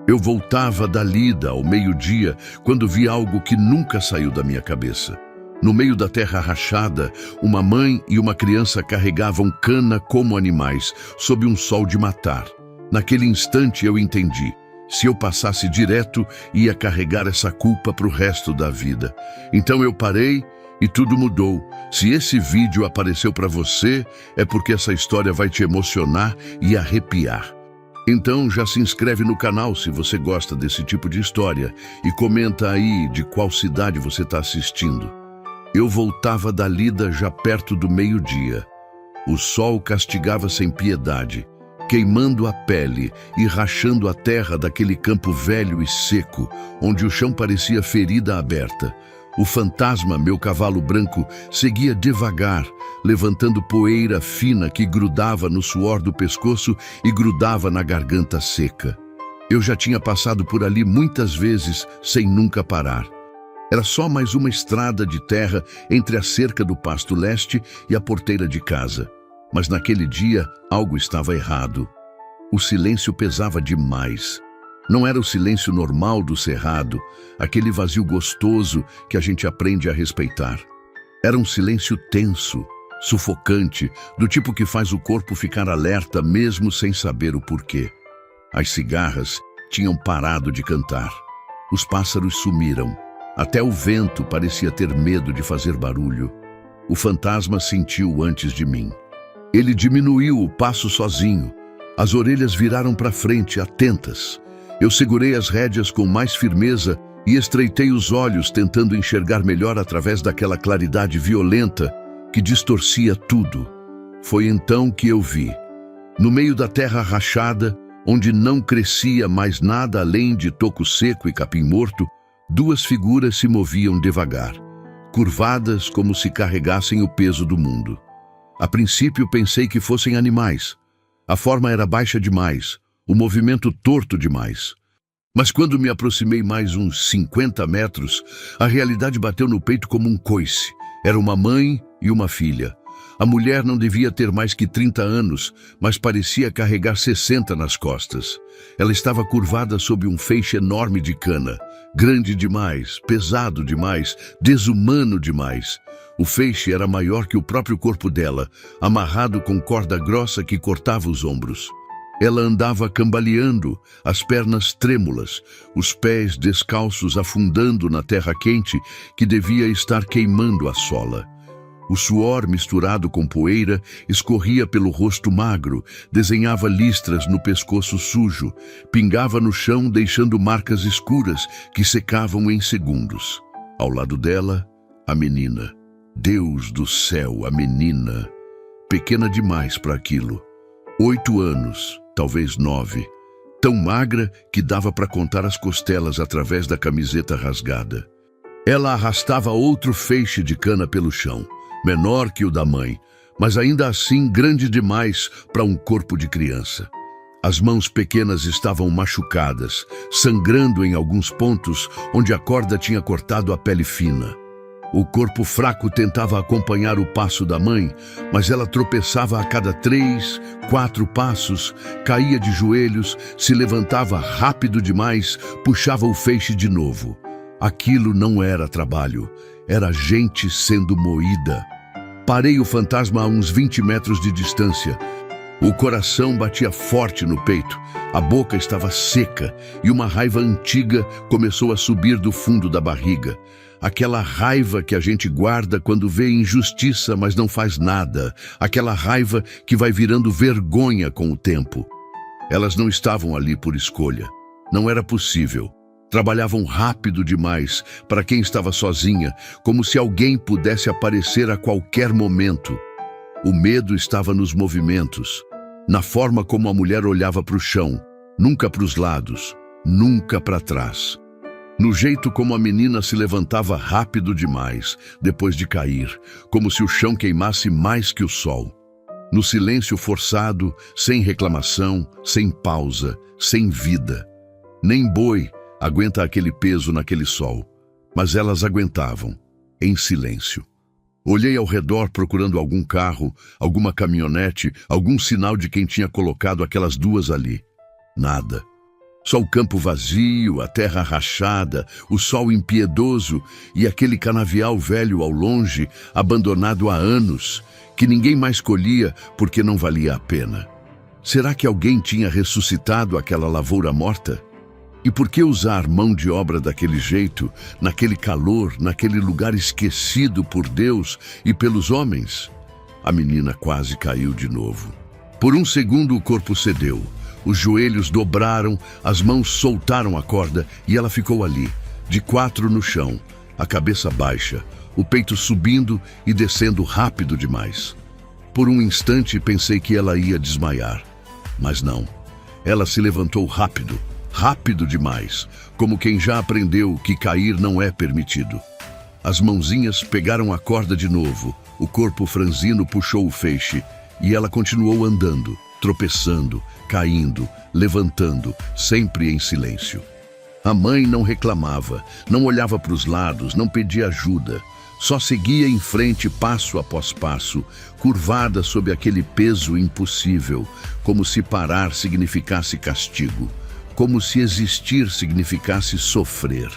Eu voltava da lida ao meio-dia quando vi algo que nunca saiu da minha cabeça. No meio da terra rachada, uma mãe e uma criança carregavam cana como animais, sob um sol de matar. Naquele instante eu entendi. Se eu passasse direto, ia carregar essa culpa para o resto da vida. Então eu parei e tudo mudou. Se esse vídeo apareceu para você, é porque essa história vai te emocionar e arrepiar. Então já se inscreve no canal se você gosta desse tipo de história e comenta aí de qual cidade você está assistindo. Eu voltava da lida já perto do meio-dia. O sol castigava sem piedade, queimando a pele e rachando a terra daquele campo velho e seco, onde o chão parecia ferida aberta. O fantasma, meu cavalo branco, seguia devagar, levantando poeira fina que grudava no suor do pescoço e grudava na garganta seca. Eu já tinha passado por ali muitas vezes, sem nunca parar. Era só mais uma estrada de terra entre a cerca do pasto leste e a porteira de casa. Mas naquele dia, algo estava errado. O silêncio pesava demais. Não era o silêncio normal do cerrado, aquele vazio gostoso que a gente aprende a respeitar. Era um silêncio tenso, sufocante, do tipo que faz o corpo ficar alerta mesmo sem saber o porquê. As cigarras tinham parado de cantar. Os pássaros sumiram. Até o vento parecia ter medo de fazer barulho. O fantasma sentiu antes de mim. Ele diminuiu o passo sozinho. As orelhas viraram para frente, atentas. Eu segurei as rédeas com mais firmeza e estreitei os olhos, tentando enxergar melhor através daquela claridade violenta que distorcia tudo. Foi então que eu vi. No meio da terra rachada, onde não crescia mais nada além de toco seco e capim morto, duas figuras se moviam devagar, curvadas como se carregassem o peso do mundo. A princípio pensei que fossem animais. A forma era baixa demais, o movimento torto demais. Mas quando me aproximei mais uns 50 metros, a realidade bateu no peito como um coice. Era uma mãe e uma filha. A mulher não devia ter mais que 30 anos, mas parecia carregar 60 nas costas. Ela estava curvada sob um feixe enorme de cana, grande demais, pesado demais, desumano demais. O feixe era maior que o próprio corpo dela, amarrado com corda grossa que cortava os ombros. Ela andava cambaleando, as pernas trêmulas, os pés descalços afundando na terra quente que devia estar queimando a sola. O suor misturado com poeira escorria pelo rosto magro, desenhava listras no pescoço sujo, pingava no chão deixando marcas escuras que secavam em segundos. Ao lado dela, a menina. Deus do céu, a menina. Pequena demais para aquilo. 8 anos, talvez 9. Tão magra que dava para contar as costelas através da camiseta rasgada. Ela arrastava outro feixe de cana pelo chão, menor que o da mãe, mas ainda assim grande demais para um corpo de criança. As mãos pequenas estavam machucadas, sangrando em alguns pontos onde a corda tinha cortado a pele fina. O corpo fraco tentava acompanhar o passo da mãe, mas ela tropeçava a cada 3, 4 passos, caía de joelhos, se levantava rápido demais, puxava o feixe de novo. Aquilo não era trabalho, era gente sendo moída. Parei o fantasma a uns 20 metros de distância. O coração batia forte no peito, a boca estava seca e uma raiva antiga começou a subir do fundo da barriga. Aquela raiva que a gente guarda quando vê injustiça, mas não faz nada. Aquela raiva que vai virando vergonha com o tempo. Elas não estavam ali por escolha. Não era possível. Trabalhavam rápido demais para quem estava sozinha, como se alguém pudesse aparecer a qualquer momento. O medo estava nos movimentos, na forma como a mulher olhava para o chão, nunca para os lados, nunca para trás. No jeito como a menina se levantava rápido demais, depois de cair, como se o chão queimasse mais que o sol. No silêncio forçado, sem reclamação, sem pausa, sem vida. Nem boi aguenta aquele peso naquele sol, mas elas aguentavam, em silêncio. Olhei ao redor procurando algum carro, alguma caminhonete, algum sinal de quem tinha colocado aquelas duas ali. Nada. Só o campo vazio, a terra rachada, o sol impiedoso e aquele canavial velho ao longe, abandonado há anos, que ninguém mais colhia porque não valia a pena. Será que alguém tinha ressuscitado aquela lavoura morta? E por que usar mão de obra daquele jeito, naquele calor, naquele lugar esquecido por Deus e pelos homens? A menina quase caiu de novo. Por um segundo o corpo cedeu. Os joelhos dobraram, as mãos soltaram a corda e ela ficou ali, de quatro no chão, a cabeça baixa, o peito subindo e descendo rápido demais. Por um instante pensei que ela ia desmaiar, mas não. Ela se levantou rápido, rápido demais, como quem já aprendeu que cair não é permitido. As mãozinhas pegaram a corda de novo, o corpo franzino puxou o feixe e ela continuou andando, tropeçando, caindo, levantando, sempre em silêncio. A mãe não reclamava, não olhava para os lados, não pedia ajuda. Só seguia em frente passo após passo, curvada sob aquele peso impossível, como se parar significasse castigo, como se existir significasse sofrer.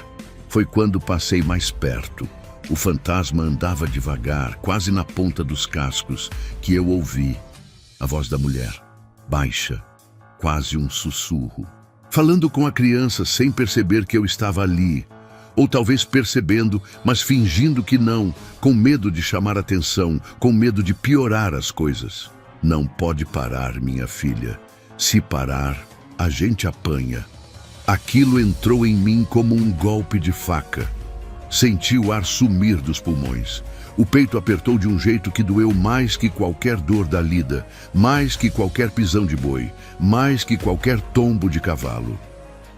Foi quando passei mais perto. O fantasma andava devagar, quase na ponta dos cascos, que eu ouvi a voz da mulher, baixa, quase um sussurro, falando com a criança sem perceber que eu estava ali, ou talvez percebendo, mas fingindo que não, com medo de chamar atenção, com medo de piorar as coisas. Não pode parar, minha filha. Se parar, a gente apanha. Aquilo entrou em mim como um golpe de faca. Senti o ar sumir dos pulmões. O peito apertou de um jeito que doeu mais que qualquer dor da lida, mais que qualquer pisão de boi, mais que qualquer tombo de cavalo.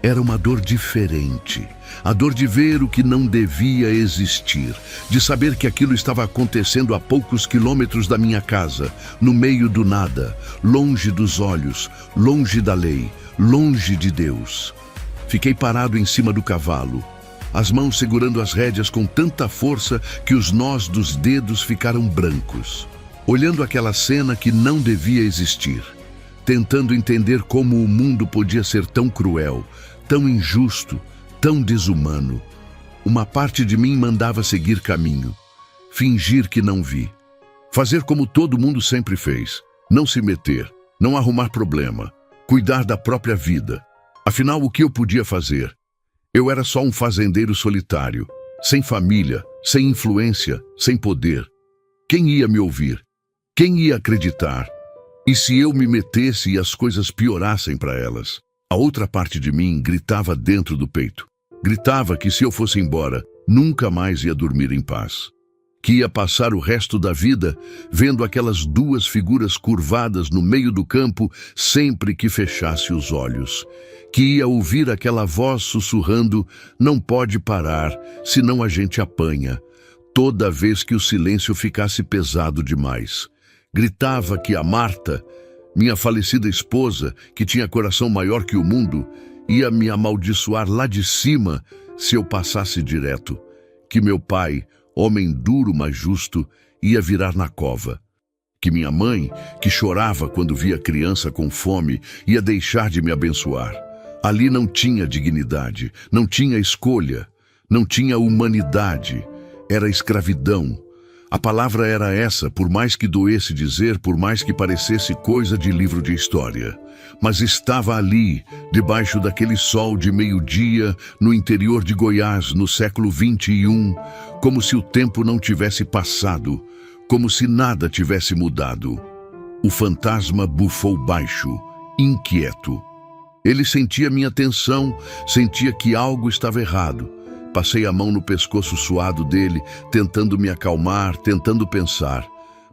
Era uma dor diferente, a dor de ver o que não devia existir, de saber que aquilo estava acontecendo a poucos quilômetros da minha casa, no meio do nada, longe dos olhos, longe da lei, longe de Deus. Fiquei parado em cima do cavalo, as mãos segurando as rédeas com tanta força que os nós dos dedos ficaram brancos, olhando aquela cena que não devia existir, tentando entender como o mundo podia ser tão cruel, tão injusto, tão desumano. Uma parte de mim mandava seguir caminho, fingir que não vi, fazer como todo mundo sempre fez, não se meter, não arrumar problema, cuidar da própria vida. Afinal, o que eu podia fazer? Eu era só um fazendeiro solitário, sem família, sem influência, sem poder. Quem ia me ouvir? Quem ia acreditar? E se eu me metesse e as coisas piorassem para elas? A outra parte de mim gritava dentro do peito. Gritava que se eu fosse embora, nunca mais ia dormir em paz. Que ia passar o resto da vida vendo aquelas duas figuras curvadas no meio do campo sempre que fechasse os olhos. Que ia ouvir aquela voz sussurrando, não pode parar, senão a gente apanha, toda vez que o silêncio ficasse pesado demais. Gritava que a Marta, minha falecida esposa, que tinha coração maior que o mundo, ia me amaldiçoar lá de cima se eu passasse direto. Que meu pai, homem duro mas justo, ia virar na cova. Que minha mãe, que chorava quando via criança com fome, ia deixar de me abençoar. Ali não tinha dignidade, não tinha escolha, não tinha humanidade, era escravidão. A palavra era essa, por mais que doesse dizer, por mais que parecesse coisa de livro de história. Mas estava ali, debaixo daquele sol de meio-dia, no interior de Goiás, no século XXI, como se o tempo não tivesse passado, como se nada tivesse mudado. O fantasma bufou baixo, inquieto. Ele sentia minha tensão, sentia que algo estava errado. Passei a mão no pescoço suado dele, tentando me acalmar, tentando pensar.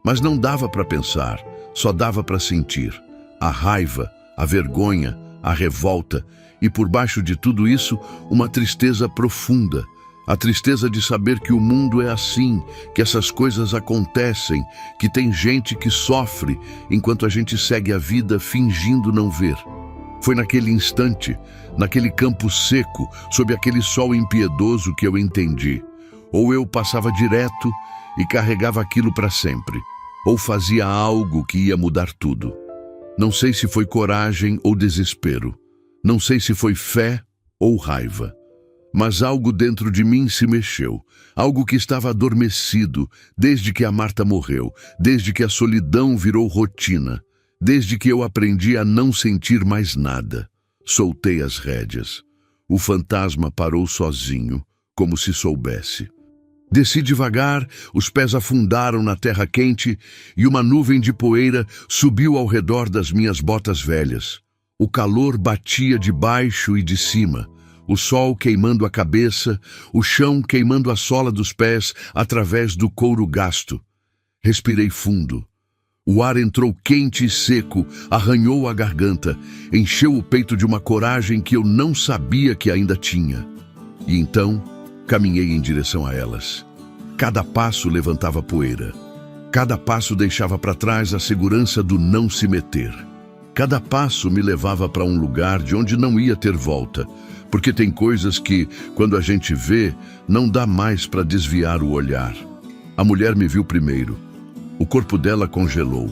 Mas não dava para pensar, só dava para sentir. A raiva, a vergonha, a revolta e, por baixo de tudo isso, uma tristeza profunda. A tristeza de saber que o mundo é assim, que essas coisas acontecem, que tem gente que sofre enquanto a gente segue a vida fingindo não ver. Foi naquele instante, naquele campo seco, sob aquele sol impiedoso que eu entendi. Ou eu passava direto e carregava aquilo para sempre, ou fazia algo que ia mudar tudo. Não sei se foi coragem ou desespero. Não sei se foi fé ou raiva, mas algo dentro de mim se mexeu, algo que estava adormecido desde que a Marta morreu, desde que a solidão virou rotina, desde que eu aprendi a não sentir mais nada. Soltei as rédeas. O fantasma parou sozinho, como se soubesse. Desci devagar, os pés afundaram na terra quente e uma nuvem de poeira subiu ao redor das minhas botas velhas. O calor batia de baixo e de cima, o sol queimando a cabeça, o chão queimando a sola dos pés através do couro gasto. Respirei fundo. O ar entrou quente e seco, arranhou a garganta, encheu o peito de uma coragem que eu não sabia que ainda tinha. E então, caminhei em direção a elas. Cada passo levantava poeira. Cada passo deixava para trás a segurança do não se meter. Cada passo me levava para um lugar de onde não ia ter volta, porque tem coisas que, quando a gente vê, não dá mais para desviar o olhar. A mulher me viu primeiro. O corpo dela congelou.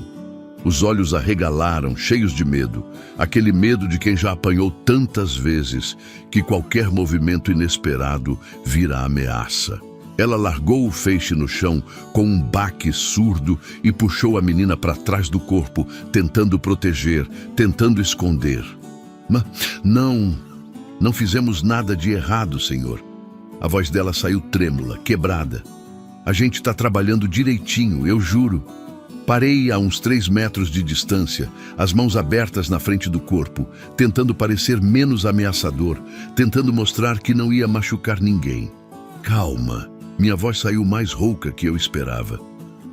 Os olhos arregalaram, cheios de medo. Aquele medo de quem já apanhou tantas vezes que qualquer movimento inesperado vira ameaça. Ela largou o feixe no chão com um baque surdo e puxou a menina para trás do corpo, tentando proteger, tentando esconder. Mas não fizemos nada de errado, senhor. A voz dela saiu trêmula, quebrada. A gente está trabalhando direitinho, eu juro. Parei a uns 3 metros de distância, as mãos abertas na frente do corpo, tentando parecer menos ameaçador, tentando mostrar que não ia machucar ninguém. Calma. Minha voz saiu mais rouca que eu esperava.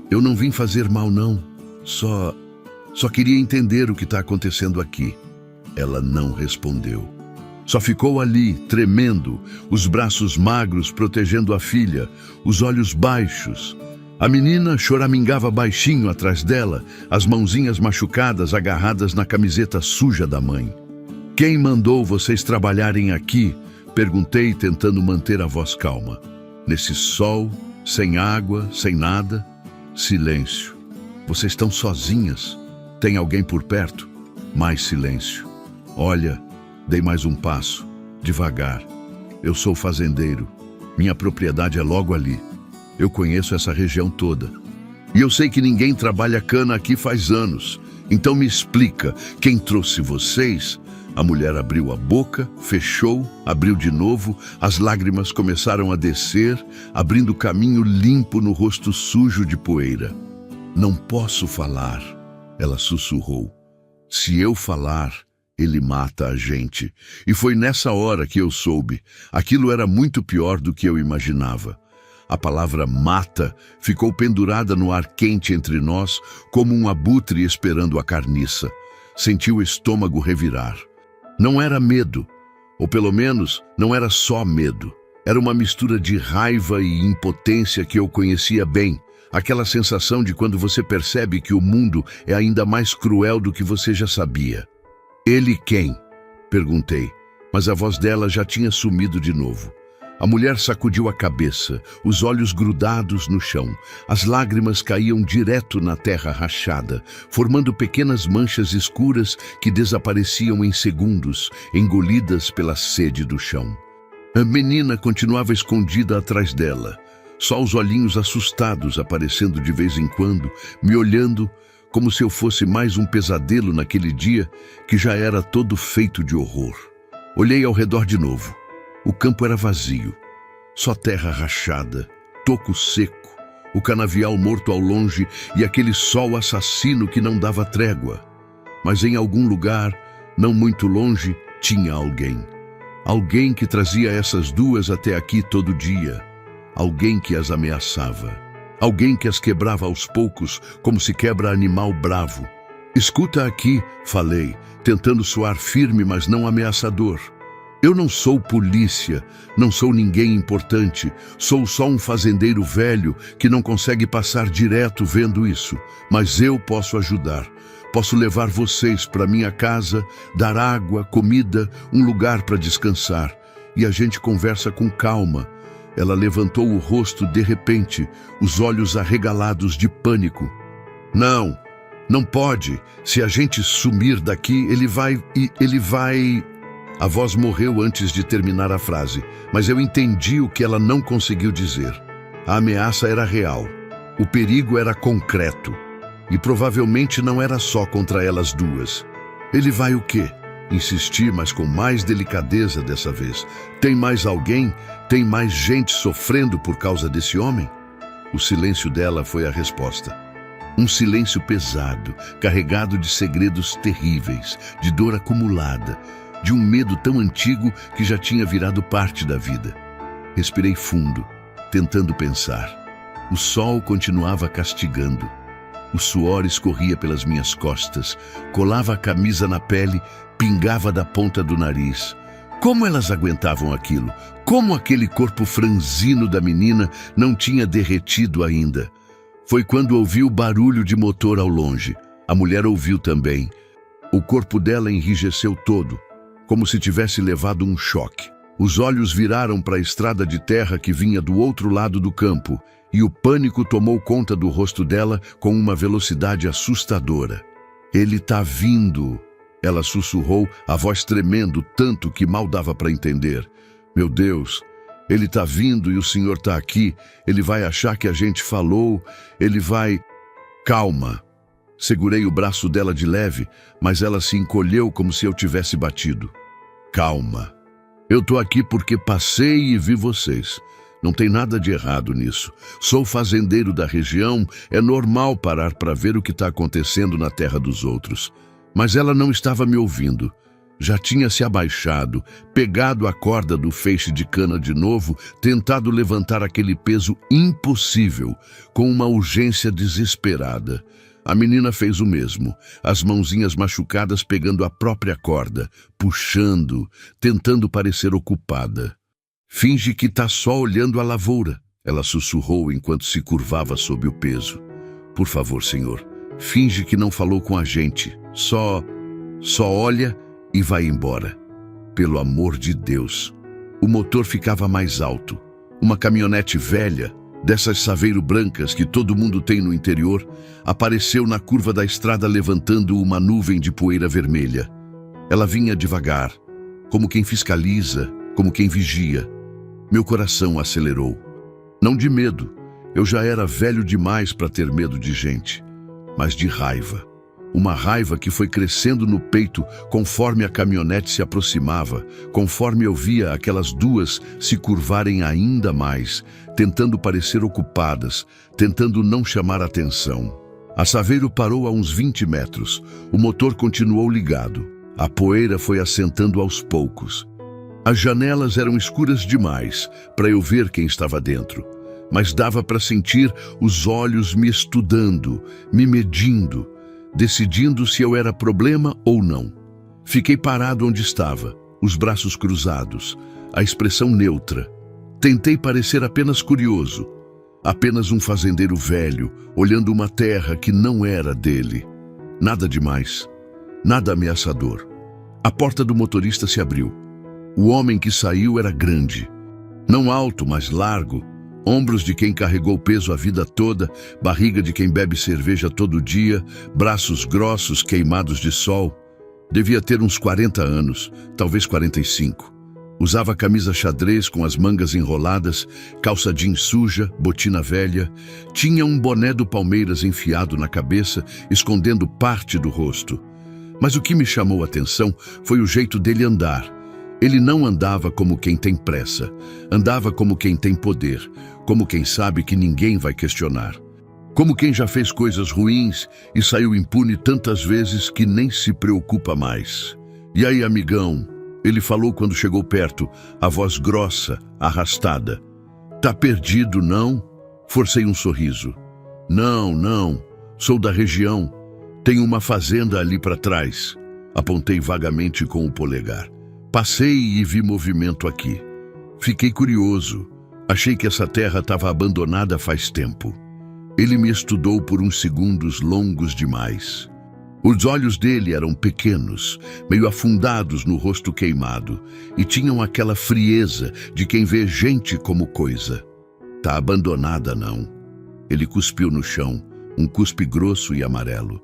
Eu não vim fazer mal, não. Só queria entender o que está acontecendo aqui. Ela não respondeu. Só ficou ali, tremendo, os braços magros protegendo a filha, os olhos baixos. A menina choramingava baixinho atrás dela, as mãozinhas machucadas agarradas na camiseta suja da mãe. Quem mandou vocês trabalharem aqui? Perguntei, tentando manter a voz calma. Nesse sol, sem água, sem nada, silêncio. Vocês estão sozinhas? Tem alguém por perto? Mais silêncio. Olha, dei mais um passo, devagar. Eu sou fazendeiro. Minha propriedade é logo ali. Eu conheço essa região toda. E eu sei que ninguém trabalha cana aqui faz anos. Então me explica, quem trouxe vocês? A mulher abriu a boca, fechou, abriu de novo, as lágrimas começaram a descer, abrindo caminho limpo no rosto sujo de poeira. Não posso falar, ela sussurrou. Se eu falar, ele mata a gente. E foi nessa hora que eu soube. Aquilo era muito pior do que eu imaginava. A palavra mata ficou pendurada no ar quente entre nós, como um abutre esperando a carniça. Senti o estômago revirar. Não era medo, ou pelo menos não era só medo. Era uma mistura de raiva e impotência que eu conhecia bem. Aquela sensação de quando você percebe que o mundo é ainda mais cruel do que você já sabia. Ele quem? Perguntei, mas a voz dela já tinha sumido de novo. A mulher sacudiu a cabeça, os olhos grudados no chão. As lágrimas caíam direto na terra rachada, formando pequenas manchas escuras que desapareciam em segundos, engolidas pela sede do chão. A menina continuava escondida atrás dela, só os olhinhos assustados aparecendo de vez em quando, me olhando como se eu fosse mais um pesadelo naquele dia que já era todo feito de horror. Olhei ao redor de novo. O campo era vazio, só terra rachada, toco seco, o canavial morto ao longe e aquele sol assassino que não dava trégua. Mas em algum lugar, não muito longe, tinha alguém. Alguém que trazia essas duas até aqui todo dia. Alguém que as ameaçava. Alguém que as quebrava aos poucos, como se quebra animal bravo. Escuta aqui, falei, tentando soar firme, mas não ameaçador. Eu não sou polícia, não sou ninguém importante, sou só um fazendeiro velho que não consegue passar direto vendo isso. Mas eu posso ajudar. Posso levar vocês para minha casa, dar água, comida, um lugar para descansar. E a gente conversa com calma. Ela levantou o rosto de repente, os olhos arregalados de pânico. Não pode. Se a gente sumir daqui, ele vai... A voz morreu antes de terminar a frase, mas eu entendi o que ela não conseguiu dizer. A ameaça era real. O perigo era concreto. E provavelmente não era só contra elas duas. Ele vai o quê? Insisti, mas com mais delicadeza dessa vez. Tem mais alguém? Tem mais gente sofrendo por causa desse homem? O silêncio dela foi a resposta. Um silêncio pesado, carregado de segredos terríveis, de dor acumulada, de um medo tão antigo que já tinha virado parte da vida. Respirei fundo, tentando pensar. O sol continuava castigando. O suor escorria pelas minhas costas, colava a camisa na pele, pingava da ponta do nariz. Como elas aguentavam aquilo? Como aquele corpo franzino da menina não tinha derretido ainda? Foi quando ouvi o barulho de motor ao longe. A mulher ouviu também. O corpo dela enrijeceu todo, como se tivesse levado um choque. Os olhos viraram para a estrada de terra que vinha do outro lado do campo, e o pânico tomou conta do rosto dela com uma velocidade assustadora. Ele tá vindo, ela sussurrou, a voz tremendo tanto que mal dava para entender. Meu Deus, ele tá vindo e o senhor tá aqui, ele vai achar que a gente falou, ele vai... Calma. Segurei o braço dela de leve, mas ela se encolheu como se eu tivesse batido. Calma. Eu tô aqui porque passei e vi vocês. Não tem nada de errado nisso. Sou fazendeiro da região, é normal parar para ver o que está acontecendo na terra dos outros. Mas ela não estava me ouvindo. Já tinha se abaixado, pegado a corda do feixe de cana de novo, tentado levantar aquele peso impossível, com uma urgência desesperada. A menina fez o mesmo, as mãozinhas machucadas pegando a própria corda, puxando, tentando parecer ocupada. Finge que tá só olhando a lavoura, ela sussurrou enquanto se curvava sob o peso. Por favor, senhor, finge que não falou com a gente. Só olha e vai embora. Pelo amor de Deus. O motor ficava mais alto. Uma caminhonete velha, dessas saveiro brancas que todo mundo tem no interior, apareceu na curva da estrada levantando uma nuvem de poeira vermelha. Ela vinha devagar, como quem fiscaliza, como quem vigia. Meu coração acelerou. Não de medo, eu já era velho demais para ter medo de gente, mas de raiva. Uma raiva que foi crescendo no peito conforme a caminhonete se aproximava, conforme eu via aquelas duas se curvarem ainda mais, tentando parecer ocupadas, tentando não chamar atenção. A saveiro parou a uns 20 metros. O motor continuou ligado. A poeira foi assentando aos poucos. As janelas eram escuras demais para eu ver quem estava dentro, mas dava para sentir os olhos me estudando, me medindo, decidindo se eu era problema ou não. Fiquei parado onde estava, os braços cruzados, a expressão neutra. Tentei parecer apenas curioso, apenas um fazendeiro velho, olhando uma terra que não era dele. Nada demais, nada ameaçador. A porta do motorista se abriu. O homem que saiu era grande, não alto, mas largo, ombros de quem carregou peso a vida toda, barriga de quem bebe cerveja todo dia, braços grossos queimados de sol. Devia ter uns 40 anos, talvez 45. Usava camisa xadrez com as mangas enroladas, calça jeans suja, botina velha. Tinha um boné do Palmeiras enfiado na cabeça, escondendo parte do rosto. Mas o que me chamou a atenção foi o jeito dele andar. Ele não andava como quem tem pressa, andava como quem tem poder, como quem sabe que ninguém vai questionar. Como quem já fez coisas ruins e saiu impune tantas vezes que nem se preocupa mais. E aí, amigão? Ele falou quando chegou perto, a voz grossa, arrastada. Tá perdido, não? Forcei um sorriso. Não, sou da região. Tenho uma fazenda ali para trás. Apontei vagamente com o polegar. Passei e vi movimento aqui. Fiquei curioso. Achei que essa terra estava abandonada faz tempo. Ele me estudou por uns segundos longos demais. Os olhos dele eram pequenos, meio afundados no rosto queimado, e tinham aquela frieza de quem vê gente como coisa. Tá abandonada, não. Ele cuspiu no chão, um cuspe grosso e amarelo.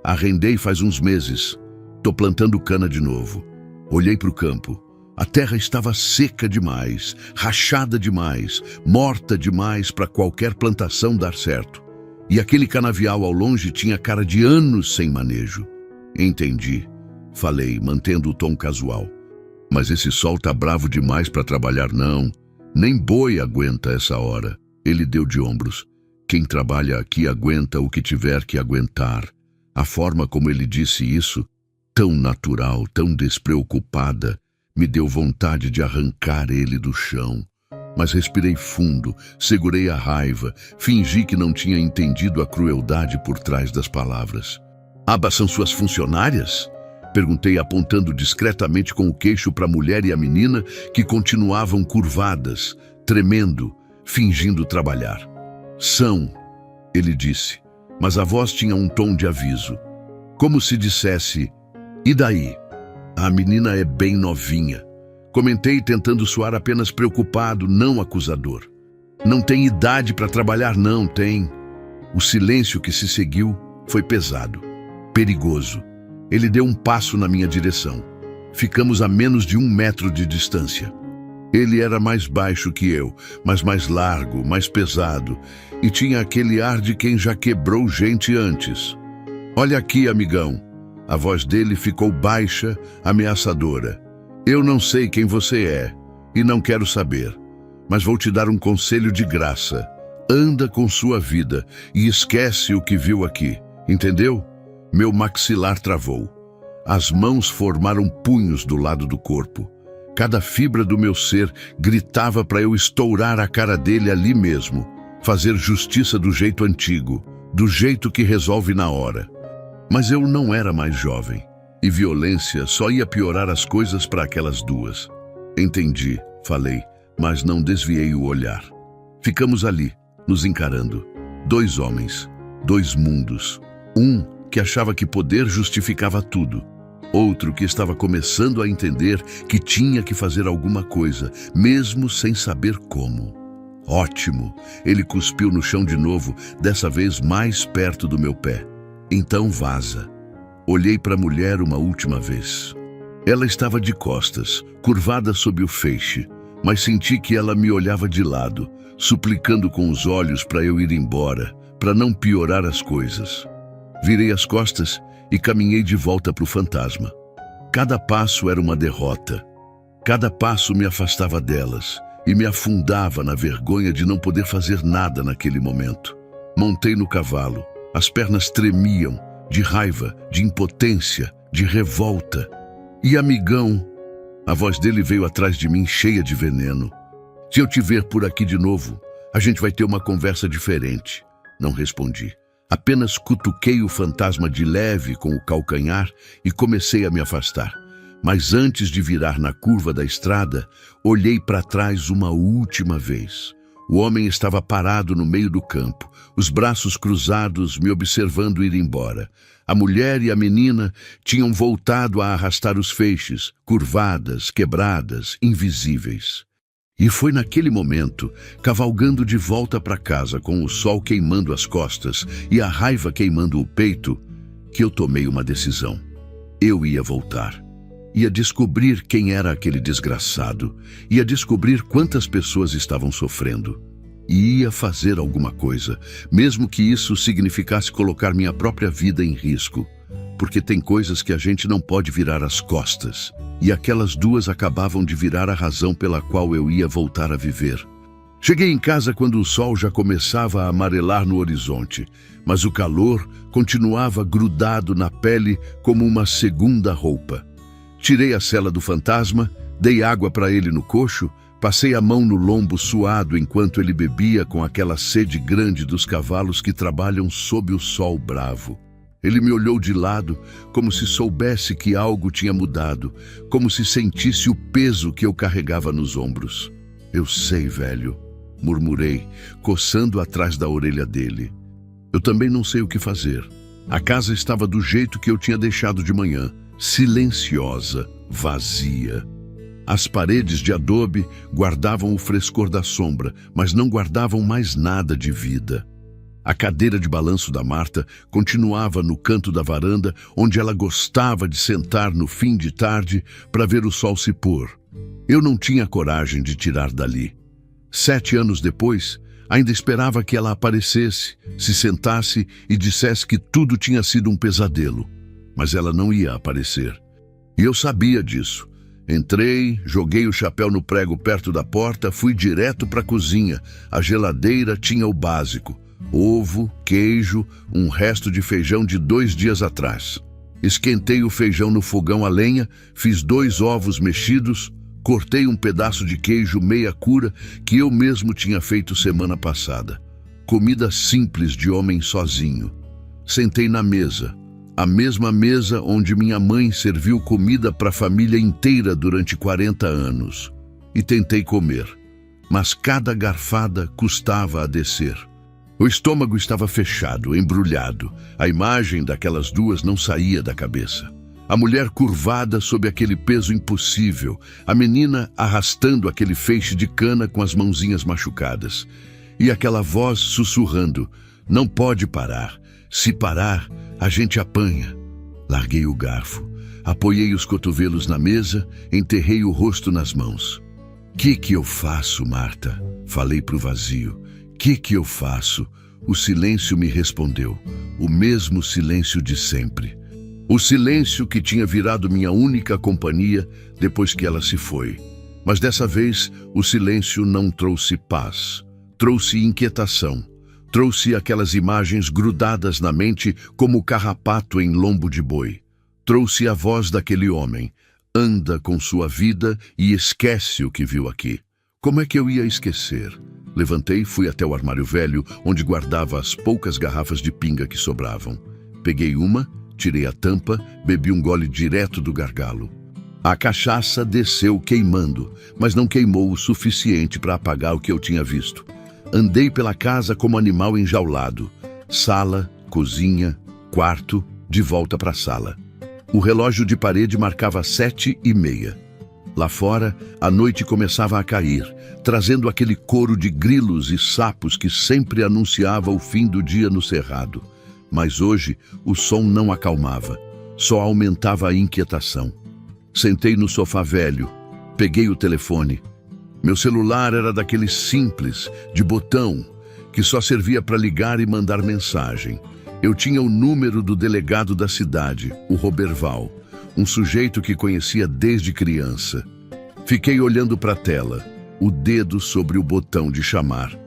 Arrendei faz uns meses. Tô plantando cana de novo. Olhei para o campo. A terra estava seca demais, rachada demais, morta demais para qualquer plantação dar certo. E aquele canavial ao longe tinha cara de anos sem manejo. Entendi, falei, mantendo o tom casual. Mas esse sol tá bravo demais para trabalhar, não. Nem boi aguenta essa hora. Ele deu de ombros. Quem trabalha aqui aguenta o que tiver que aguentar. A forma como ele disse isso, tão natural, tão despreocupada, me deu vontade de arrancar ele do chão. Mas respirei fundo, segurei a raiva, fingi que não tinha entendido a crueldade por trás das palavras. Abas são suas funcionárias? Perguntei, apontando discretamente com o queixo para a mulher e a menina, que continuavam curvadas, tremendo, fingindo trabalhar. São, ele disse, mas a voz tinha um tom de aviso. Como se dissesse, e daí? A menina é bem novinha. Comentei, tentando soar apenas preocupado, não acusador. Não tem idade para trabalhar, não tem. O silêncio que se seguiu foi pesado, perigoso. Ele deu um passo na minha direção. Ficamos a menos de 1 metro de distância. Ele era mais baixo que eu, mas mais largo, mais pesado, e tinha aquele ar de quem já quebrou gente antes. Olha aqui, amigão. A voz dele ficou baixa, ameaçadora. Eu não sei quem você é, e não quero saber, mas vou te dar um conselho de graça. Anda com sua vida e esquece o que viu aqui, entendeu? Meu maxilar travou. As mãos formaram punhos do lado do corpo. Cada fibra do meu ser gritava para eu estourar a cara dele ali mesmo, fazer justiça do jeito antigo, do jeito que resolve na hora. Mas eu não era mais jovem, e violência só ia piorar as coisas para aquelas duas. Entendi, falei, mas não desviei o olhar. Ficamos ali, nos encarando. 2 homens, 2 mundos. Um que achava que poder justificava tudo. Outro que estava começando a entender que tinha que fazer alguma coisa, mesmo sem saber como. Ótimo! Ele cuspiu no chão de novo, dessa vez mais perto do meu pé. Então vaza. Olhei para a mulher uma última vez. Ela estava de costas, curvada sob o feixe, mas senti que ela me olhava de lado, suplicando com os olhos para eu ir embora, para não piorar as coisas. Virei as costas e caminhei de volta para o fantasma. Cada passo era uma derrota. Cada passo me afastava delas e me afundava na vergonha de não poder fazer nada naquele momento. Montei no cavalo. As pernas tremiam, de raiva, de impotência, de revolta. E amigão, a voz dele veio atrás de mim cheia de veneno. Se eu te ver por aqui de novo, a gente vai ter uma conversa diferente. Não respondi. Apenas cutuquei o fantasma de leve com o calcanhar e comecei a me afastar. Mas antes de virar na curva da estrada, olhei para trás uma última vez. O homem estava parado no meio do campo, os braços cruzados, me observando ir embora. A mulher e a menina tinham voltado a arrastar os feixes, curvadas, quebradas, invisíveis. E foi naquele momento, cavalgando de volta para casa com o sol queimando as costas e a raiva queimando o peito, que eu tomei uma decisão. Eu ia voltar. Ia descobrir quem era aquele desgraçado. Ia descobrir quantas pessoas estavam sofrendo. E ia fazer alguma coisa, mesmo que isso significasse colocar minha própria vida em risco. Porque tem coisas que a gente não pode virar as costas. E aquelas duas acabavam de virar a razão pela qual eu ia voltar a viver. Cheguei em casa quando o sol já começava a amarelar no horizonte, mas o calor continuava grudado na pele como uma segunda roupa. Tirei a cela do fantasma, dei água para ele no coxo, passei a mão no lombo suado enquanto ele bebia com aquela sede grande dos cavalos que trabalham sob o sol bravo. Ele me olhou de lado, como se soubesse que algo tinha mudado, como se sentisse o peso que eu carregava nos ombros. Eu sei, velho, murmurei, coçando atrás da orelha dele. Eu também não sei o que fazer. A casa estava do jeito que eu tinha deixado de manhã, silenciosa, vazia. As paredes de adobe guardavam o frescor da sombra, mas não guardavam mais nada de vida. A cadeira de balanço da Marta continuava no canto da varanda, onde ela gostava de sentar no fim de tarde para ver o sol se pôr. Eu não tinha coragem de tirar dali. 7 anos depois, ainda esperava que ela aparecesse, se sentasse e dissesse que tudo tinha sido um pesadelo. Mas ela não ia aparecer. E eu sabia disso. Entrei, joguei o chapéu no prego perto da porta, fui direto para a cozinha. A geladeira tinha o básico: ovo, queijo, um resto de feijão de 2 dias atrás. Esquentei o feijão no fogão a lenha, fiz 2 ovos mexidos, cortei um pedaço de queijo meia cura que eu mesmo tinha feito semana passada. Comida simples de homem sozinho. Sentei na mesa, a mesma mesa onde minha mãe serviu comida para a família inteira durante 40 anos. E tentei comer, mas cada garfada custava a descer. O estômago estava fechado, embrulhado. A imagem daquelas duas não saía da cabeça. A mulher curvada sob aquele peso impossível, a menina arrastando aquele feixe de cana com as mãozinhas machucadas. E aquela voz sussurrando: não pode parar. Se parar, a gente apanha. Larguei o garfo, apoiei os cotovelos na mesa, enterrei o rosto nas mãos. Que eu faço, Marta? Falei pro vazio. Que eu faço? O silêncio me respondeu, o mesmo silêncio de sempre. O silêncio que tinha virado minha única companhia depois que ela se foi. Mas dessa vez, o silêncio não trouxe paz. Trouxe inquietação. Trouxe aquelas imagens grudadas na mente como carrapato em lombo de boi. Trouxe a voz daquele homem. Anda com sua vida e esquece o que viu aqui. Como é que eu ia esquecer? Levantei e fui até o armário velho, onde guardava as poucas garrafas de pinga que sobravam. Peguei uma, tirei a tampa, bebi um gole direto do gargalo. A cachaça desceu queimando, mas não queimou o suficiente para apagar o que eu tinha visto. Andei pela casa como animal enjaulado. Sala, cozinha, quarto, de volta para a sala. O relógio de parede marcava 7h30. Lá fora, a noite começava a cair, trazendo aquele coro de grilos e sapos que sempre anunciava o fim do dia no cerrado. Mas hoje, o som não acalmava, só aumentava a inquietação. Sentei no sofá velho, peguei o telefone. Meu celular era daqueles simples, de botão, que só servia para ligar e mandar mensagem. Eu tinha o número do delegado da cidade, o Roberval, um sujeito que conhecia desde criança. Fiquei olhando para a tela, o dedo sobre o botão de chamar.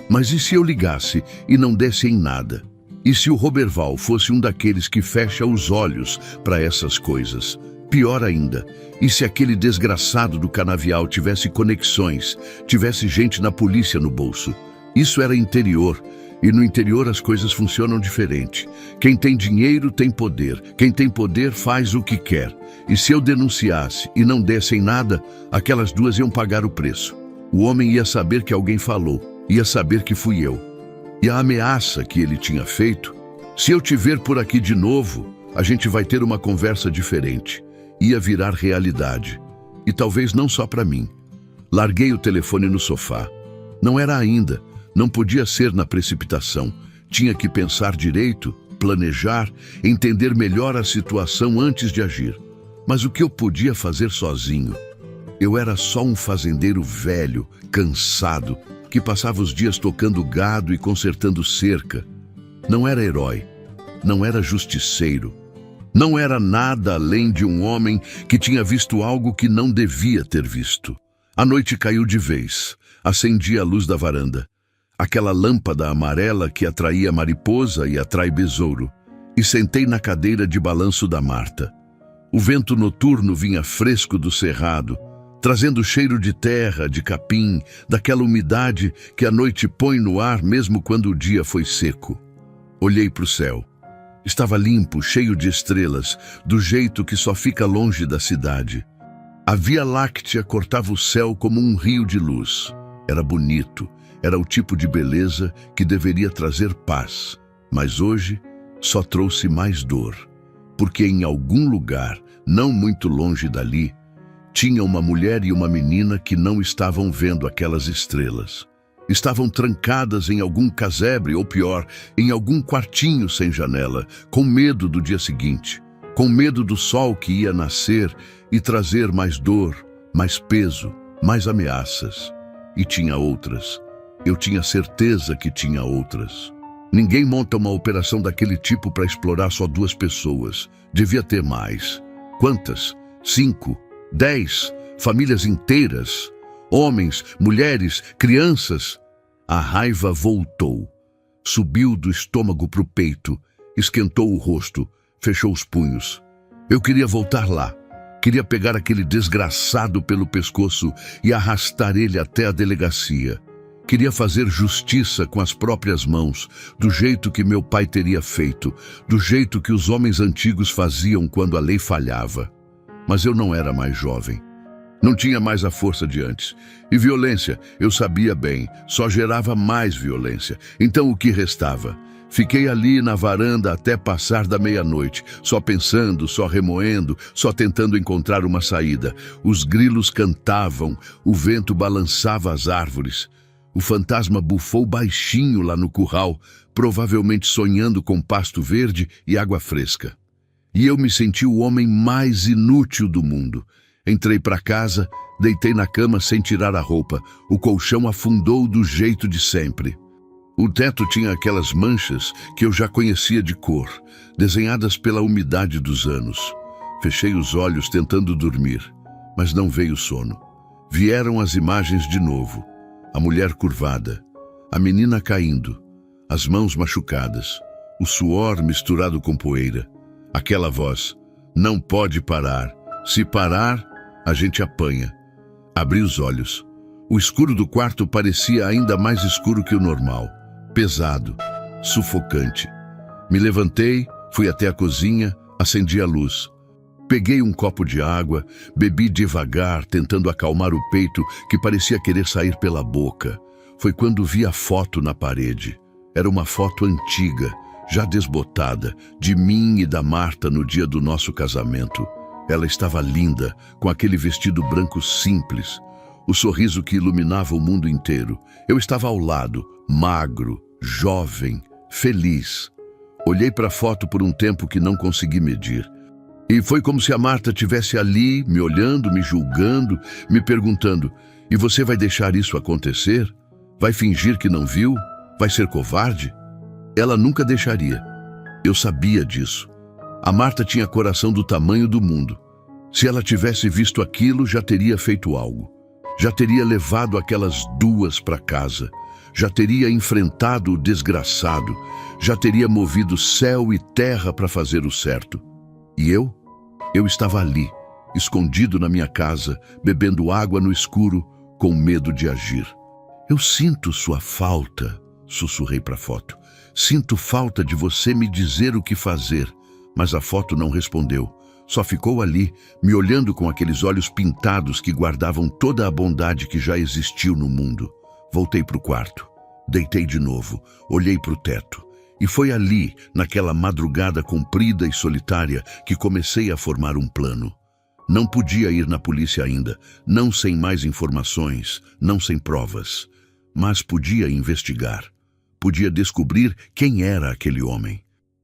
Mas e se eu ligasse e não desse em nada? E se o Roberval fosse um daqueles que fecha os olhos para essas coisas? Pior ainda, e se aquele desgraçado do canavial tivesse conexões, tivesse gente na polícia no bolso? Isso era interior, e no interior as coisas funcionam diferente. Quem tem dinheiro tem poder, quem tem poder faz o que quer. E se eu denunciasse e não dessem nada, aquelas duas iam pagar o preço. O homem ia saber que alguém falou, ia saber que fui eu. E a ameaça que ele tinha feito: se eu te ver por aqui de novo, a gente vai ter uma conversa diferente. Ia virar realidade. E talvez não só para mim. Larguei o telefone no sofá. Não era ainda, não podia ser na precipitação. Tinha que pensar direito, planejar, entender melhor a situação antes de agir. Mas o que eu podia fazer sozinho? Eu era só um fazendeiro velho, cansado, que passava os dias tocando gado e consertando cerca. Não era herói, não era justiceiro. Não era nada além de um homem que tinha visto algo que não devia ter visto. A noite caiu de vez. Acendi a luz da varanda. Aquela lâmpada amarela que atraía mariposa e atrai besouro. E sentei na cadeira de balanço da Marta. O vento noturno vinha fresco do cerrado, trazendo cheiro de terra, de capim, daquela umidade que a noite põe no ar mesmo quando o dia foi seco. Olhei para o céu. Estava limpo, cheio de estrelas, do jeito que só fica longe da cidade. A Via Láctea cortava o céu como um rio de luz. Era bonito, era o tipo de beleza que deveria trazer paz. Mas hoje só trouxe mais dor, porque em algum lugar, não muito longe dali, tinha uma mulher e uma menina que não estavam vendo aquelas estrelas. Estavam trancadas em algum casebre, ou pior, em algum quartinho sem janela, com medo do dia seguinte, com medo do sol que ia nascer e trazer mais dor, mais peso, mais ameaças. E tinha outras. Eu tinha certeza que tinha outras. Ninguém monta uma operação daquele tipo para explorar só 2 pessoas. Devia ter mais. Quantas? 5, 10, famílias inteiras. Homens, mulheres, crianças. A raiva voltou. Subiu do estômago para o peito, esquentou o rosto, fechou os punhos. Eu queria voltar lá. Queria pegar aquele desgraçado pelo pescoço e arrastar ele até a delegacia. Queria fazer justiça com as próprias mãos, do jeito que meu pai teria feito, do jeito que os homens antigos faziam quando a lei falhava. Mas eu não era mais jovem. Não tinha mais a força de antes. E violência, eu sabia bem, só gerava mais violência. Então o que restava? Fiquei ali na varanda até passar da meia-noite, só pensando, só remoendo, só tentando encontrar uma saída. Os grilos cantavam, o vento balançava as árvores. O fantasma bufou baixinho lá no curral, provavelmente sonhando com pasto verde e água fresca. E eu me senti o homem mais inútil do mundo. Entrei para casa, deitei na cama sem tirar a roupa. O colchão afundou do jeito de sempre. O teto tinha aquelas manchas que eu já conhecia de cor, desenhadas pela umidade dos anos. Fechei os olhos tentando dormir, mas não veio sono. Vieram as imagens de novo. A mulher curvada, a menina caindo, as mãos machucadas, o suor misturado com poeira. Aquela voz: não pode parar. Se parar, a gente apanha. Abri os olhos. O escuro do quarto parecia ainda mais escuro que o normal. Pesado, sufocante. Me levantei, fui até a cozinha, acendi a luz. Peguei um copo de água, bebi devagar, tentando acalmar o peito que parecia querer sair pela boca. Foi quando vi a foto na parede. Era uma foto antiga, já desbotada, de mim e da Marta no dia do nosso casamento. Ela estava linda, com aquele vestido branco simples, o sorriso que iluminava o mundo inteiro. Eu estava ao lado, magro, jovem, feliz. Olhei para a foto por um tempo que não consegui medir. E foi como se a Marta estivesse ali, me olhando, me julgando, me perguntando: e você vai deixar isso acontecer? Vai fingir que não viu? Vai ser covarde? Ela nunca deixaria. Eu sabia disso. A Marta tinha coração do tamanho do mundo. Se ela tivesse visto aquilo, já teria feito algo. Já teria levado aquelas 2 para casa. Já teria enfrentado o desgraçado. Já teria movido céu e terra para fazer o certo. E eu? Eu estava ali, escondido na minha casa, bebendo água no escuro, com medo de agir. Eu sinto sua falta, sussurrei para a foto. Sinto falta de você me dizer o que fazer. Mas a foto não respondeu. Só ficou ali, me olhando com aqueles olhos pintados que guardavam toda a bondade que já existiu no mundo. Voltei para o quarto. Deitei de novo, olhei para o teto. E foi ali, naquela madrugada comprida e solitária, que comecei a formar um plano. Não podia ir na polícia ainda, não sem mais informações, não sem provas. Mas podia investigar. Podia descobrir quem era aquele homem.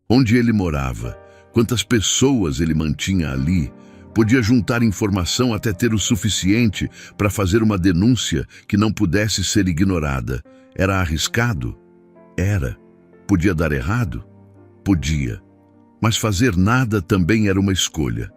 Onde ele morava, quantas pessoas ele mantinha ali. Podia juntar informação até ter o suficiente para fazer uma denúncia que não pudesse ser ignorada. Era arriscado? Era. Podia dar errado? Podia. Mas fazer nada também era uma escolha.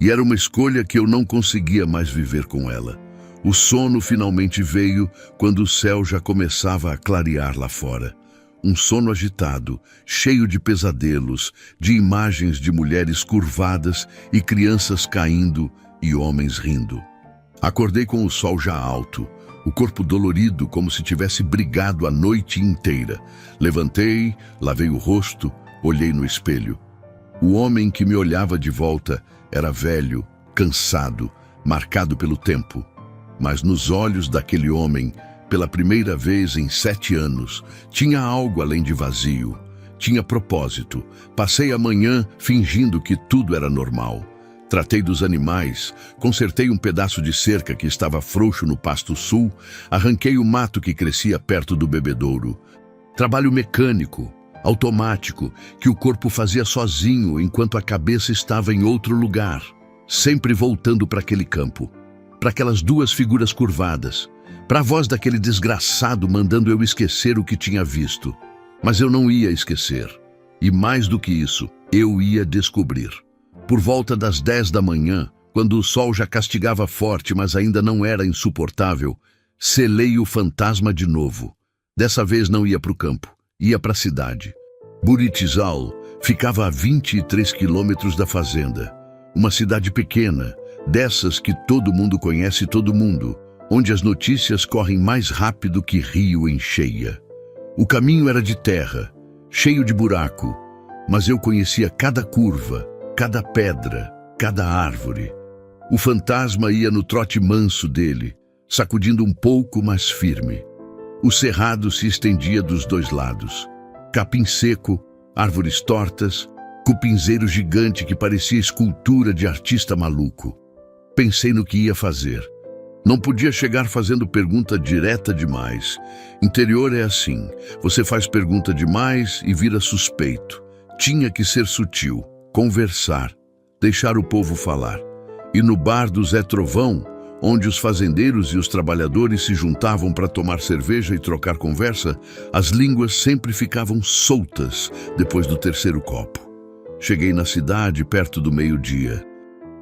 E era uma escolha que eu não conseguia mais viver com ela. O sono finalmente veio quando o céu já começava a clarear lá fora. Um sono agitado, cheio de pesadelos, de imagens de mulheres curvadas e crianças caindo e homens rindo. Acordei com o sol já alto, o corpo dolorido como se tivesse brigado a noite inteira. Levantei, lavei o rosto, olhei no espelho. O homem que me olhava de volta era velho, cansado, marcado pelo tempo. Mas nos olhos daquele homem, pela primeira vez em 7 anos, tinha algo além de vazio. Tinha propósito. Passei a manhã fingindo que tudo era normal. Tratei dos animais, consertei um pedaço de cerca que estava frouxo no pasto sul, arranquei o mato que crescia perto do bebedouro. Trabalho mecânico, automático, que o corpo fazia sozinho enquanto a cabeça estava em outro lugar, sempre voltando para aquele campo, para aquelas duas figuras curvadas, para a voz daquele desgraçado mandando eu esquecer o que tinha visto. Mas eu não ia esquecer. E mais do que isso, eu ia descobrir. Por volta das 10 da manhã, quando o sol já castigava forte, mas ainda não era insuportável, selei o fantasma de novo. Dessa vez não ia para o campo, ia para a cidade. Buritizal ficava a 23 quilômetros da fazenda. Uma cidade pequena, dessas que todo mundo conhece todo mundo, onde as notícias correm mais rápido que rio em cheia. O caminho era de terra, cheio de buraco, mas eu conhecia cada curva, cada pedra, cada árvore. O fantasma ia no trote manso dele, sacudindo um pouco, mas firme. O cerrado se estendia dos dois lados. Capim seco, árvores tortas, cupinzeiro gigante que parecia escultura de artista maluco. Pensei no que ia fazer. Não podia chegar fazendo pergunta direta demais. Interior é assim, você faz pergunta demais e vira suspeito. Tinha que ser sutil, conversar, deixar o povo falar. E no bar do Zé Trovão, onde os fazendeiros e os trabalhadores se juntavam para tomar cerveja e trocar conversa, as línguas sempre ficavam soltas depois do terceiro copo. Cheguei na cidade perto do meio-dia.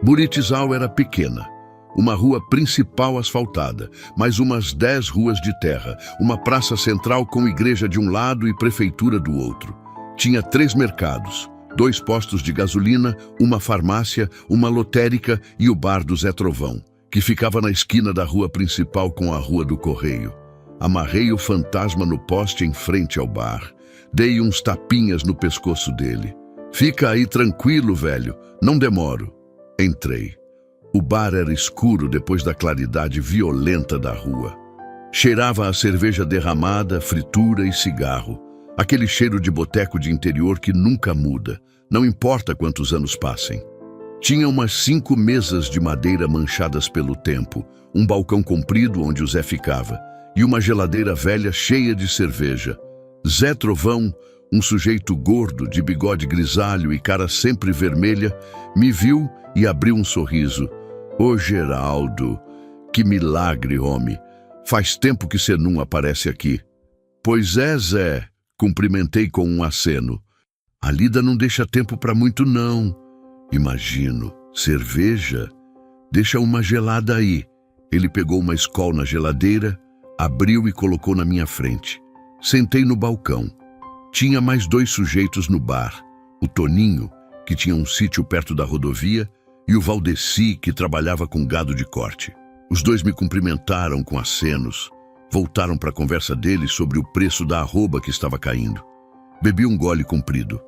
Buritizal era pequena. Uma rua principal asfaltada, mais umas 10 ruas de terra, uma praça central com igreja de um lado e prefeitura do outro. Tinha 3 mercados, 2 postos de gasolina, uma farmácia, uma lotérica e o bar do Zé Trovão, que ficava na esquina da rua principal com a rua do Correio. Amarrei o fantasma no poste em frente ao bar. Dei uns tapinhas no pescoço dele. Fica aí tranquilo, velho, não demoro. Entrei. O bar era escuro depois da claridade violenta da rua. Cheirava a cerveja derramada, fritura e cigarro. Aquele cheiro de boteco de interior que nunca muda, não importa quantos anos passem. Tinha umas 5 mesas de madeira manchadas pelo tempo, um balcão comprido onde o Zé ficava, e uma geladeira velha cheia de cerveja. Zé Trovão, um sujeito gordo, de bigode grisalho e cara sempre vermelha, me viu e abriu um sorriso. Ô Geraldo, que milagre, homem. Faz tempo que cê não aparece aqui. Pois é, Zé, cumprimentei com um aceno. A lida não deixa tempo para muito, não. Imagino. Cerveja? Deixa uma gelada aí. Ele pegou uma Skol na geladeira, abriu e colocou na minha frente. Sentei no balcão. Tinha mais 2 sujeitos no bar. O Toninho, que tinha um sítio perto da rodovia, e o Valdeci, que trabalhava com gado de corte. Os 2 me cumprimentaram com acenos. Voltaram para a conversa deles sobre o preço da arroba que estava caindo. Bebi um gole comprido.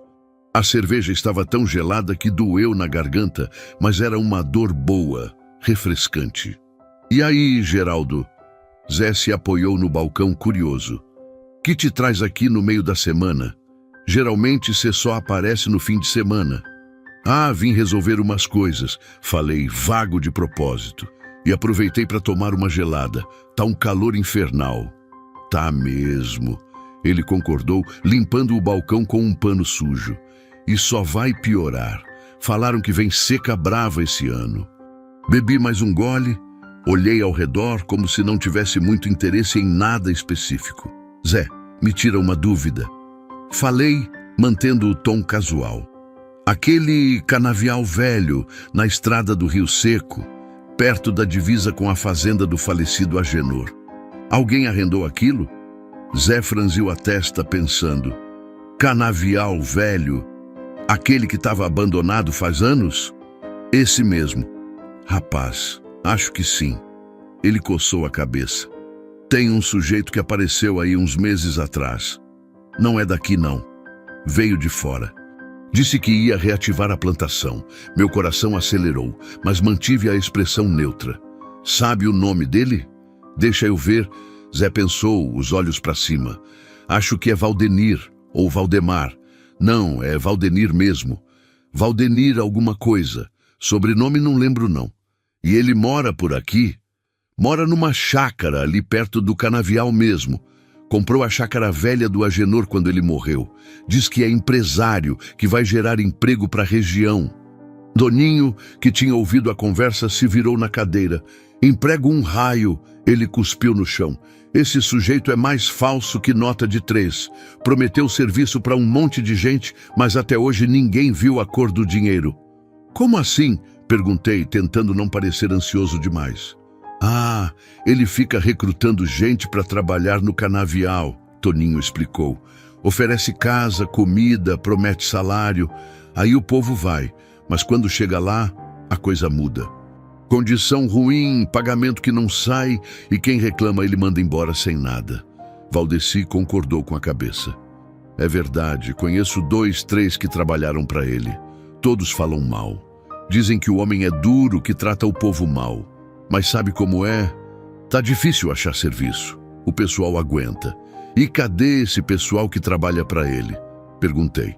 A cerveja estava tão gelada que doeu na garganta, mas era uma dor boa, refrescante. E aí, Geraldo? Zé se apoiou no balcão curioso. Que te traz aqui no meio da semana? Geralmente você só aparece no fim de semana. Ah, vim resolver umas coisas, falei vago de propósito. E aproveitei para tomar uma gelada. Tá um calor infernal. Tá mesmo. Ele concordou, limpando o balcão com um pano sujo. E só vai piorar. Falaram que vem seca brava esse ano. Bebi mais um gole, olhei ao redor como se não tivesse muito interesse em nada específico. Zé, me tira uma dúvida. Falei, mantendo o tom casual. Aquele canavial velho na estrada do Rio Seco, perto da divisa com a fazenda do falecido Agenor. Alguém arrendou aquilo? Zé franziu a testa pensando. Canavial velho? Aquele que estava abandonado faz anos? Esse mesmo. Rapaz, acho que sim. Ele coçou a cabeça. Tem um sujeito que apareceu aí uns meses atrás. Não é daqui não. Veio de fora. Disse que ia reativar a plantação. Meu coração acelerou, mas mantive a expressão neutra. Sabe o nome dele? Deixa eu ver. Zé pensou, os olhos para cima. Acho que é Valdenir ou Valdemar. Não, é Valdenir mesmo. Valdenir alguma coisa. Sobrenome não lembro não. E ele mora por aqui? Mora numa chácara ali perto do canavial mesmo. Comprou a chácara velha do Agenor quando ele morreu. Diz que é empresário, que vai gerar emprego para a região. Doninho, que tinha ouvido a conversa, se virou na cadeira. Emprego um raio, ele cuspiu no chão. Esse sujeito é mais falso que nota de 3. Prometeu serviço para um monte de gente, mas até hoje ninguém viu a cor do dinheiro. Como assim? Perguntei, tentando não parecer ansioso demais. Ah, ele fica recrutando gente para trabalhar no canavial, Toninho explicou. Oferece casa, comida, promete salário. Aí o povo vai, mas quando chega lá, a coisa muda. Condição ruim, pagamento que não sai e quem reclama ele manda embora sem nada. Valdeci concordou com a cabeça. É verdade, conheço 2, 3 que trabalharam para ele. Todos falam mal. Dizem que o homem é duro, que trata o povo mal. Mas sabe como é? Tá difícil achar serviço. O pessoal aguenta. E cadê esse pessoal que trabalha para ele? Perguntei.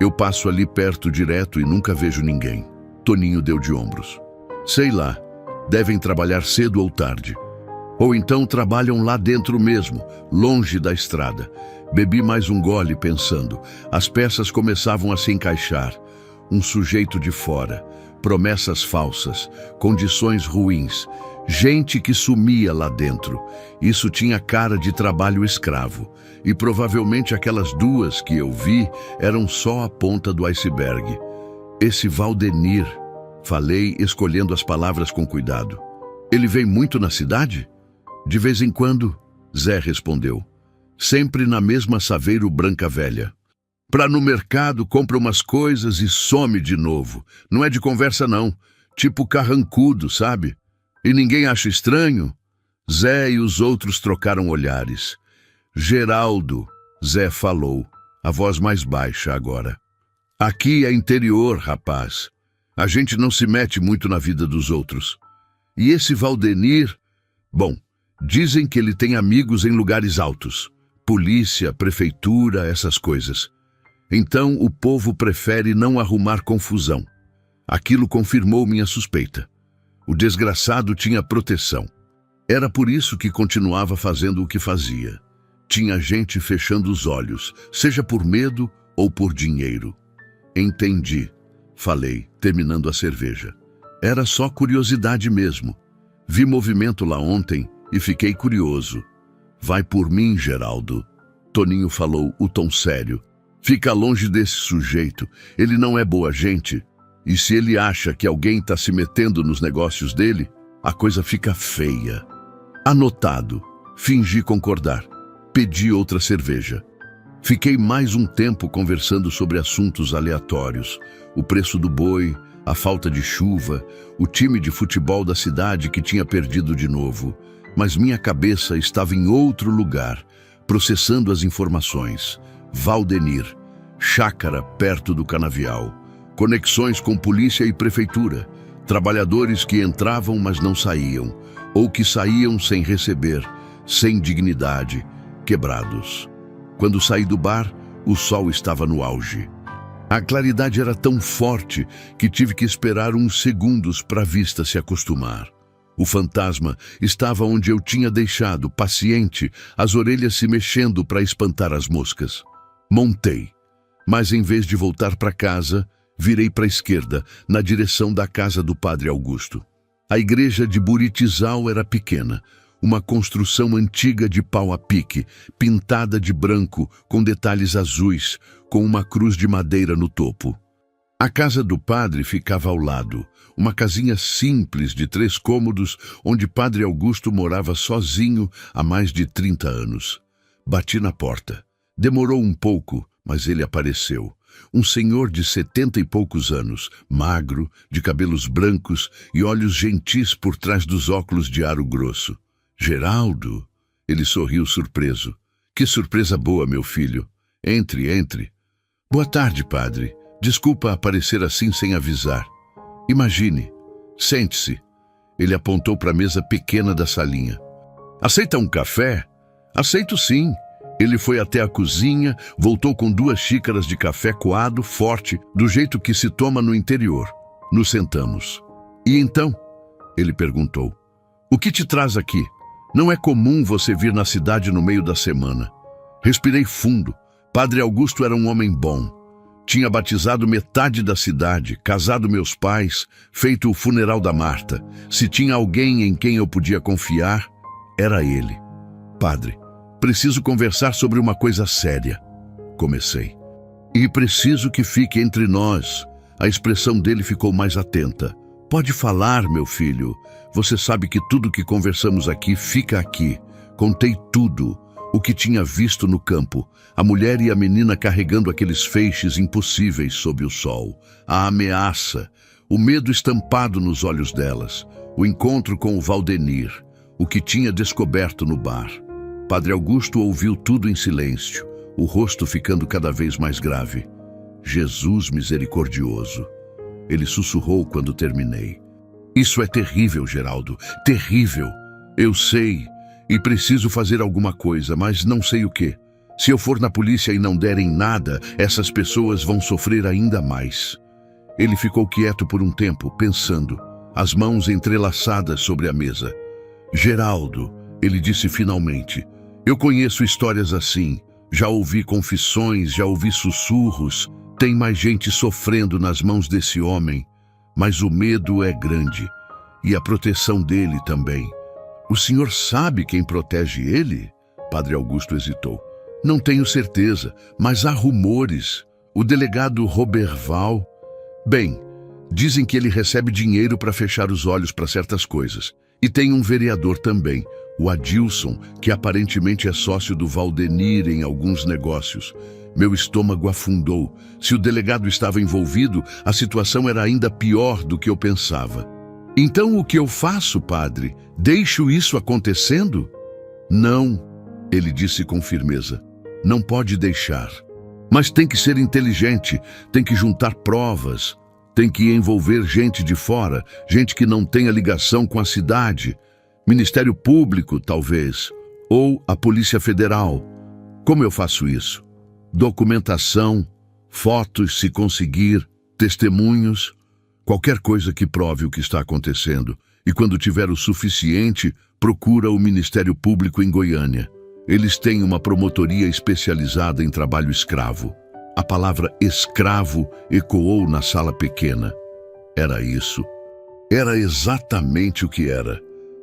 Eu passo ali perto direto e nunca vejo ninguém. Toninho deu de ombros. Sei lá, devem trabalhar cedo ou tarde. Ou então trabalham lá dentro mesmo, longe da estrada. Bebi mais um gole pensando. As peças começavam a se encaixar. Um sujeito de fora, promessas falsas, condições ruins, gente que sumia lá dentro. Isso tinha cara de trabalho escravo. E provavelmente aquelas 2 que eu vi eram só a ponta do iceberg. Esse Valdenir... Falei, escolhendo as palavras com cuidado. Ele vem muito na cidade? De vez em quando, Zé respondeu. Sempre na mesma Saveiro Branca Velha. Pra no mercado, compra umas coisas e some de novo. Não é de conversa não, tipo carrancudo, sabe? E ninguém acha estranho? Zé e os outros trocaram olhares. Geraldo, Zé falou, a voz mais baixa agora. Aqui é interior, rapaz. A gente não se mete muito na vida dos outros. E esse Valdenir? Bom, dizem que ele tem amigos em lugares altos. Polícia, prefeitura, essas coisas. Então o povo prefere não arrumar confusão. Aquilo confirmou minha suspeita. O desgraçado tinha proteção. Era por isso que continuava fazendo o que fazia. Tinha gente fechando os olhos, seja por medo ou por dinheiro. Entendi. Falei, terminando a cerveja. Era só curiosidade mesmo. Vi movimento lá ontem e fiquei curioso. Vai por mim, Geraldo. Toninho falou, o tom sério. Fica longe desse sujeito. Ele não é boa gente. E se ele acha que alguém está se metendo nos negócios dele, a coisa fica feia. Anotado. Fingi concordar. Pedi outra cerveja. Fiquei mais um tempo conversando sobre assuntos aleatórios. O preço do boi, a falta de chuva, o time de futebol da cidade que tinha perdido de novo. Mas minha cabeça estava em outro lugar, processando as informações. Valdenir, chácara perto do canavial, conexões com polícia e prefeitura, trabalhadores que entravam mas não saíam, ou que saíam sem receber, sem dignidade, quebrados. Quando saí do bar, o sol estava no auge. A claridade era tão forte que tive que esperar uns segundos para a vista se acostumar. O fantasma estava onde eu tinha deixado, paciente, as orelhas se mexendo para espantar as moscas. Montei, mas em vez de voltar para casa, virei para a esquerda, na direção da casa do Padre Augusto. A igreja de Buritizal era pequena, uma construção antiga de pau a pique, pintada de branco, com detalhes azuis, com uma cruz de madeira no topo. A casa do padre ficava ao lado, uma casinha simples de 3 cômodos, onde Padre Augusto morava sozinho há mais de 30 anos. Bati na porta. Demorou um pouco, mas ele apareceu. Um senhor de 70 e poucos anos, magro, de cabelos brancos e olhos gentis por trás dos óculos de aro grosso. Geraldo? Ele sorriu surpreso. Que surpresa boa, meu filho. Entre, entre. Boa tarde, padre. Desculpa aparecer assim sem avisar. Imagine. Sente-se. Ele apontou para a mesa pequena da salinha. Aceita um café? Aceito sim. Ele foi até a cozinha, voltou com 2 xícaras de café coado, forte, do jeito que se toma no interior. Nos sentamos. E então? Ele perguntou. O que te traz aqui? Não é comum você vir na cidade no meio da semana. Respirei fundo. Padre Augusto era um homem bom. Tinha batizado metade da cidade, casado meus pais, feito o funeral da Marta. Se tinha alguém em quem eu podia confiar, era ele. Padre, preciso conversar sobre uma coisa séria. Comecei. E preciso que fique entre nós. A expressão dele ficou mais atenta. Pode falar, meu filho. Você sabe que tudo que conversamos aqui fica aqui. Contei tudo. O que tinha visto no campo, a mulher e a menina carregando aqueles feixes impossíveis sob o sol, a ameaça, o medo estampado nos olhos delas, o encontro com o Valdenir, o que tinha descoberto no bar. Padre Augusto ouviu tudo em silêncio, o rosto ficando cada vez mais grave. Jesus misericordioso. Ele sussurrou quando terminei. Isso é terrível, Geraldo, terrível. Eu sei. E preciso fazer alguma coisa, mas não sei o quê. Se eu for na polícia e não derem nada, essas pessoas vão sofrer ainda mais. Ele ficou quieto por um tempo, pensando, as mãos entrelaçadas sobre a mesa. Geraldo, ele disse finalmente, eu conheço histórias assim. Já ouvi confissões, já ouvi sussurros. Tem mais gente sofrendo nas mãos desse homem. Mas o medo é grande. E a proteção dele também. O senhor sabe quem protege ele? Padre Augusto hesitou. Não tenho certeza, mas há rumores. O delegado Roberval... Bem, dizem que ele recebe dinheiro para fechar os olhos para certas coisas. E tem um vereador também, o Adilson, que aparentemente é sócio do Valdenir em alguns negócios. Meu estômago afundou. Se o delegado estava envolvido, a situação era ainda pior do que eu pensava. Então o que eu faço, padre? Deixo isso acontecendo? Não, ele disse com firmeza. Não pode deixar. Mas tem que ser inteligente, tem que juntar provas, tem que envolver gente de fora, gente que não tenha ligação com a cidade. Ministério Público, talvez, ou a Polícia Federal. Como eu faço isso? Documentação, fotos se conseguir, testemunhos... Qualquer coisa que prove o que está acontecendo. E quando tiver o suficiente, procura o Ministério Público em Goiânia. Eles têm uma promotoria especializada em trabalho escravo. A palavra escravo ecoou na sala pequena. Era isso. Era exatamente o que era.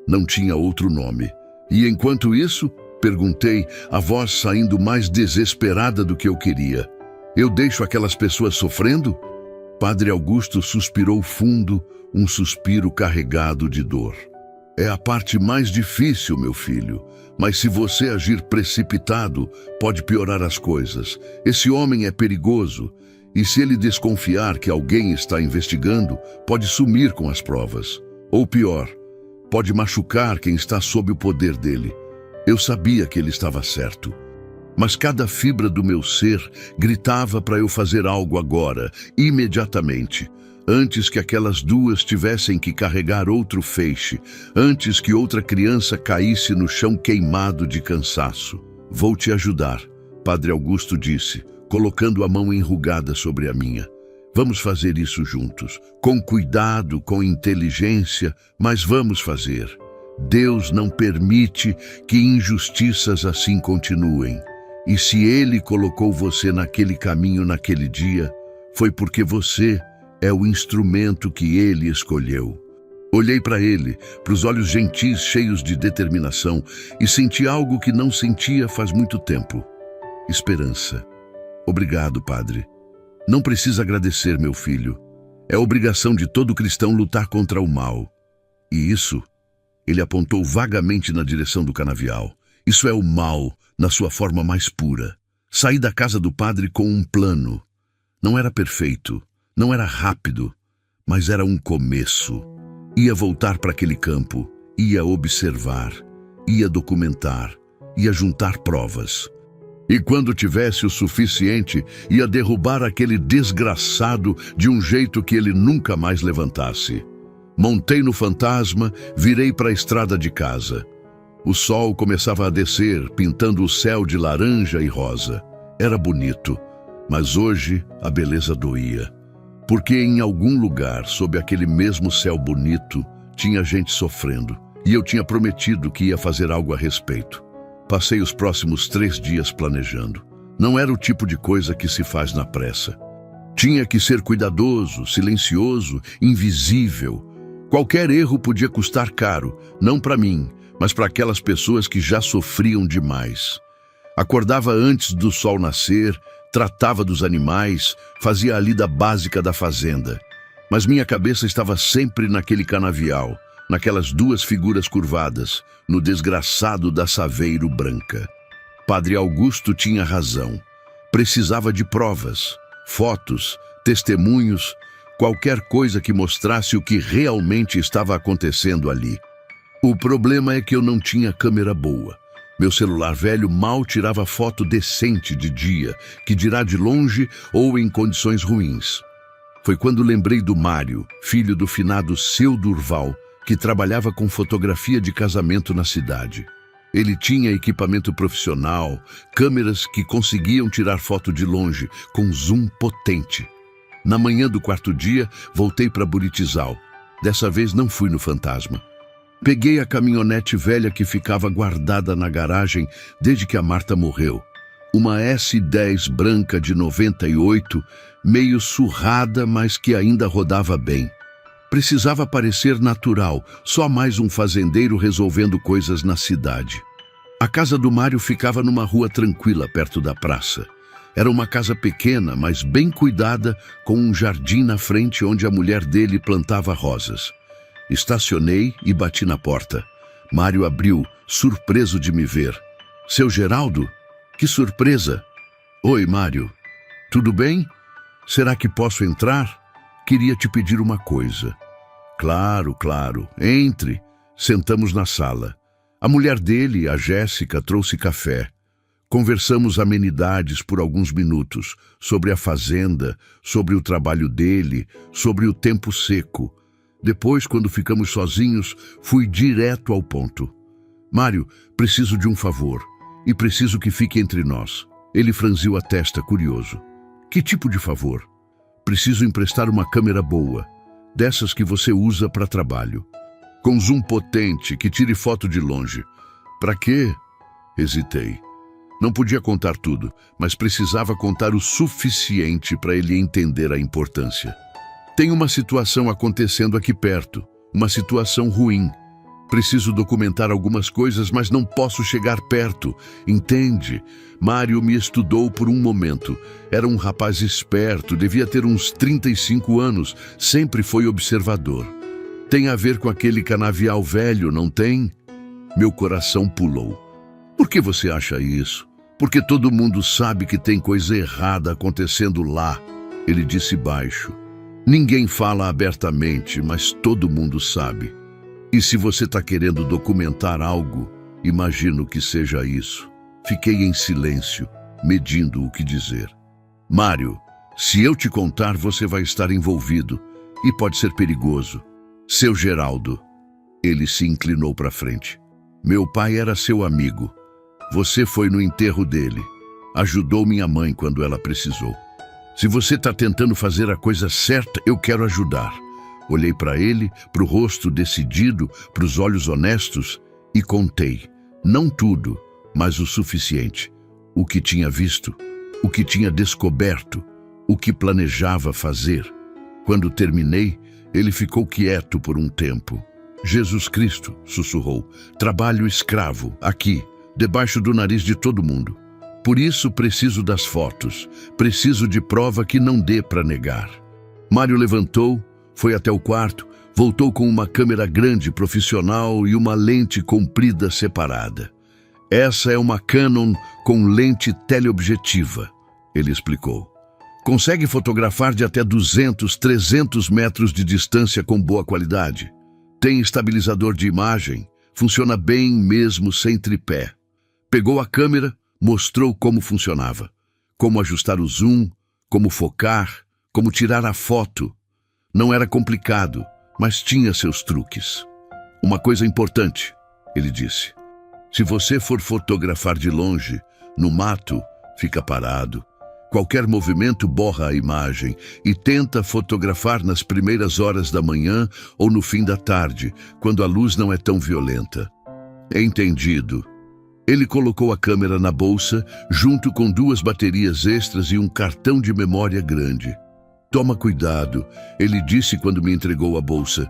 Não tinha outro nome. E enquanto isso, perguntei, a voz saindo mais desesperada do que eu queria. Eu deixo aquelas pessoas sofrendo? Padre Augusto suspirou fundo, um suspiro carregado de dor. É a parte mais difícil, meu filho, mas se você agir precipitado, pode piorar as coisas. Esse homem é perigoso, e se ele desconfiar que alguém está investigando, pode sumir com as provas. Ou pior, pode machucar quem está sob o poder dele. Eu sabia que ele estava certo. Mas cada fibra do meu ser gritava para eu fazer algo agora, imediatamente, antes que aquelas duas tivessem que carregar outro feixe, antes que outra criança caísse no chão queimado de cansaço. Vou te ajudar, Padre Augusto disse, colocando a mão enrugada sobre a minha. Vamos fazer isso juntos, com cuidado, com inteligência, mas vamos fazer. Deus não permite que injustiças assim continuem. E se Ele colocou você naquele caminho naquele dia, foi porque você é o instrumento que Ele escolheu. Olhei para ele, para os olhos gentis cheios de determinação, e senti algo que não sentia faz muito tempo. Esperança. Obrigado, Padre. Não precisa agradecer, meu filho. É obrigação de todo cristão lutar contra o mal. E isso, ele apontou vagamente na direção do canavial. Isso é o mal na sua forma mais pura. Saí da casa do padre com um plano. Não era perfeito, não era rápido, mas era um começo. Ia voltar para aquele campo, ia observar, ia documentar, ia juntar provas. E quando tivesse o suficiente, ia derrubar aquele desgraçado de um jeito que ele nunca mais levantasse. Montei no fantasma, virei para a estrada de casa. O sol começava a descer, pintando o céu de laranja e rosa. Era bonito, mas hoje a beleza doía. Porque em algum lugar, sob aquele mesmo céu bonito, tinha gente sofrendo, e eu tinha prometido que ia fazer algo a respeito. Passei os próximos 3 dias planejando. Não era o tipo de coisa que se faz na pressa. Tinha que ser cuidadoso, silencioso, invisível. Qualquer erro podia custar caro, não para mim, mas para aquelas pessoas que já sofriam demais. Acordava antes do sol nascer, tratava dos animais, fazia a lida básica da fazenda. Mas minha cabeça estava sempre naquele canavial, naquelas 2 figuras curvadas, no desgraçado da Saveiro Branca. Padre Augusto tinha razão. Precisava de provas, fotos, testemunhos, qualquer coisa que mostrasse o que realmente estava acontecendo ali. O problema é que eu não tinha câmera boa. Meu celular velho mal tirava foto decente de dia, que dirá de longe ou em condições ruins. Foi quando lembrei do Mário, filho do finado Seu Durval, que trabalhava com fotografia de casamento na cidade. Ele tinha equipamento profissional, câmeras que conseguiam tirar foto de longe, com zoom potente. Na manhã do 4º dia, voltei para Buritizal. Dessa vez não fui no Fantasma. Peguei a caminhonete velha que ficava guardada na garagem desde que a Marta morreu. Uma S10 branca de 98, meio surrada, mas que ainda rodava bem. Precisava parecer natural, só mais um fazendeiro resolvendo coisas na cidade. A casa do Mário ficava numa rua tranquila perto da praça. Era uma casa pequena, mas bem cuidada, com um jardim na frente onde a mulher dele plantava rosas. Estacionei e bati na porta. Mário abriu, surpreso de me ver. Seu Geraldo? Que surpresa! Oi, Mário. Tudo bem? Será que posso entrar? Queria te pedir uma coisa. Claro, claro. Entre. Sentamos na sala. A mulher dele, a Jéssica, trouxe café. Conversamos amenidades por alguns minutos, sobre a fazenda, sobre o trabalho dele, sobre o tempo seco. Depois, quando ficamos sozinhos, fui direto ao ponto. Mário, preciso de um favor, e preciso que fique entre nós. Ele franziu a testa, curioso. Que tipo de favor? Preciso emprestar uma câmera boa, dessas que você usa para trabalho. Com zoom potente, que tire foto de longe. Para quê? Hesitei. Não podia contar tudo, mas precisava contar o suficiente para ele entender a importância. Tem uma situação acontecendo aqui perto, uma situação ruim. Preciso documentar algumas coisas, mas não posso chegar perto. Entende? Mário me estudou por um momento. Era um rapaz esperto, devia ter uns 35 anos, sempre foi observador. Tem a ver com aquele canavial velho, não tem? Meu coração pulou. Por que você acha isso? Porque todo mundo sabe que tem coisa errada acontecendo lá, ele disse baixo. Ninguém fala abertamente, mas todo mundo sabe. E se você está querendo documentar algo, imagino que seja isso. Fiquei em silêncio, medindo o que dizer. Mário, se eu te contar, você vai estar envolvido e pode ser perigoso. Seu Geraldo. Ele se inclinou para frente. Meu pai era seu amigo. Você foi no enterro dele. Ajudou minha mãe quando ela precisou. Se você está tentando fazer a coisa certa, eu quero ajudar. Olhei para ele, para o rosto decidido, para os olhos honestos e contei. Não tudo, mas o suficiente. O que tinha visto, o que tinha descoberto, o que planejava fazer. Quando terminei, ele ficou quieto por um tempo. Jesus Cristo, sussurrou, trabalho escravo, aqui, debaixo do nariz de todo mundo. Por isso preciso das fotos, preciso de prova que não dê para negar. Mário levantou, foi até o quarto, voltou com uma câmera grande profissional e uma lente comprida separada. Essa é uma Canon com lente teleobjetiva, ele explicou. Consegue fotografar de até 200, 300 metros de distância com boa qualidade. Tem estabilizador de imagem, funciona bem mesmo sem tripé. Pegou a câmera, mostrou como funcionava. Como ajustar o zoom, como focar, como tirar a foto. Não era complicado, mas tinha seus truques. Uma coisa importante, ele disse. Se você for fotografar de longe, no mato, fica parado. Qualquer movimento borra a imagem e tenta fotografar nas primeiras horas da manhã ou no fim da tarde, quando a luz não é tão violenta. Entendido. Ele colocou a câmera na bolsa, junto com 2 baterias extras e um cartão de memória grande. Toma cuidado, ele disse quando me entregou a bolsa.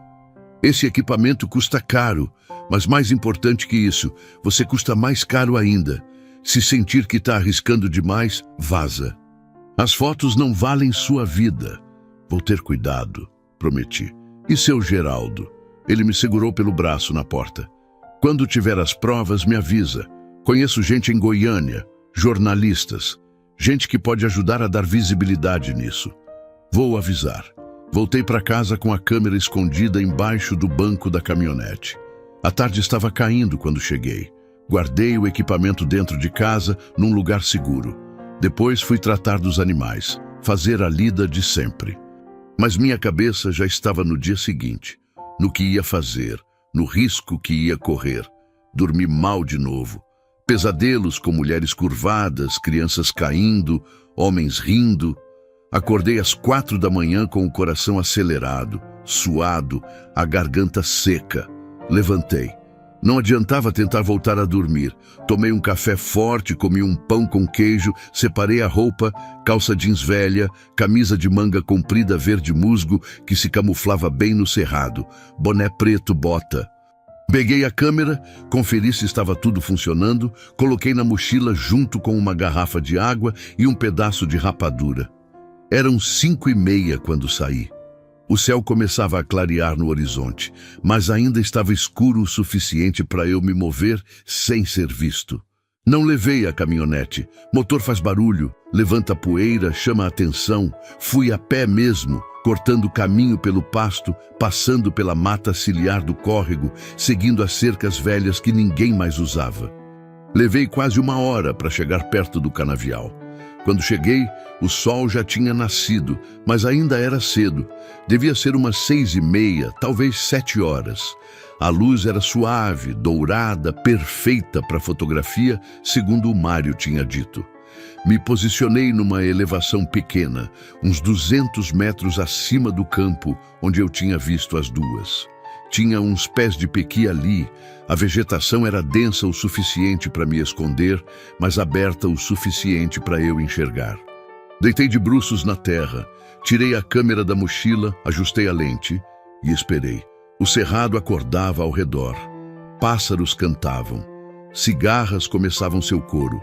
Esse equipamento custa caro, mas mais importante que isso, você custa mais caro ainda. Se sentir que está arriscando demais, vaza. As fotos não valem sua vida. Vou ter cuidado, prometi. E seu Geraldo? Ele me segurou pelo braço na porta. Quando tiver as provas, me avisa. Conheço gente em Goiânia, jornalistas, gente que pode ajudar a dar visibilidade nisso. Vou avisar. Voltei para casa com a câmera escondida embaixo do banco da caminhonete. A tarde estava caindo quando cheguei. Guardei o equipamento dentro de casa, num lugar seguro. Depois fui tratar dos animais, fazer a lida de sempre. Mas minha cabeça já estava no dia seguinte, no que ia fazer, no risco que ia correr. Dormi mal de novo. Pesadelos com mulheres curvadas, crianças caindo, homens rindo. Acordei às 4 da manhã com o coração acelerado, suado, a garganta seca. Levantei. Não adiantava tentar voltar a dormir. Tomei um café forte, comi um pão com queijo, separei a roupa, calça jeans velha, camisa de manga comprida verde musgo que se camuflava bem no cerrado, boné preto, bota. Peguei a câmera, conferi se estava tudo funcionando, coloquei na mochila junto com uma garrafa de água e um pedaço de rapadura. Eram 5:30 quando saí. O céu começava a clarear no horizonte, mas ainda estava escuro o suficiente para eu me mover sem ser visto. Não levei a caminhonete. Motor faz barulho, levanta poeira, chama a atenção. Fui a pé mesmo, cortando caminho pelo pasto, passando pela mata ciliar do córrego, seguindo as cercas velhas que ninguém mais usava. Levei quase 1 hora para chegar perto do canavial. Quando cheguei, o sol já tinha nascido, mas ainda era cedo. Devia ser umas 6:30, talvez 7 horas. A luz era suave, dourada, perfeita para fotografia, segundo o Mário tinha dito. Me posicionei numa elevação pequena, uns 200 metros acima do campo, onde eu tinha visto as 2. Tinha uns pés de pequi ali. A vegetação era densa o suficiente para me esconder, mas aberta o suficiente para eu enxergar. Deitei de bruços na terra, tirei a câmera da mochila, ajustei a lente e esperei. O cerrado acordava ao redor. Pássaros cantavam. Cigarras começavam seu coro.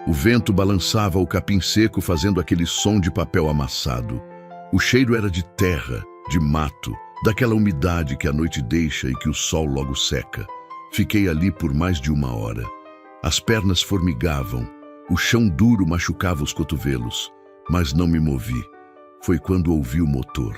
O vento balançava o capim seco fazendo aquele som de papel amassado. O cheiro era de terra, de mato, daquela umidade que a noite deixa e que o sol logo seca. Fiquei ali por mais de 1 hora. As pernas formigavam, o chão duro machucava os cotovelos, mas não me movi. Foi quando ouvi o motor.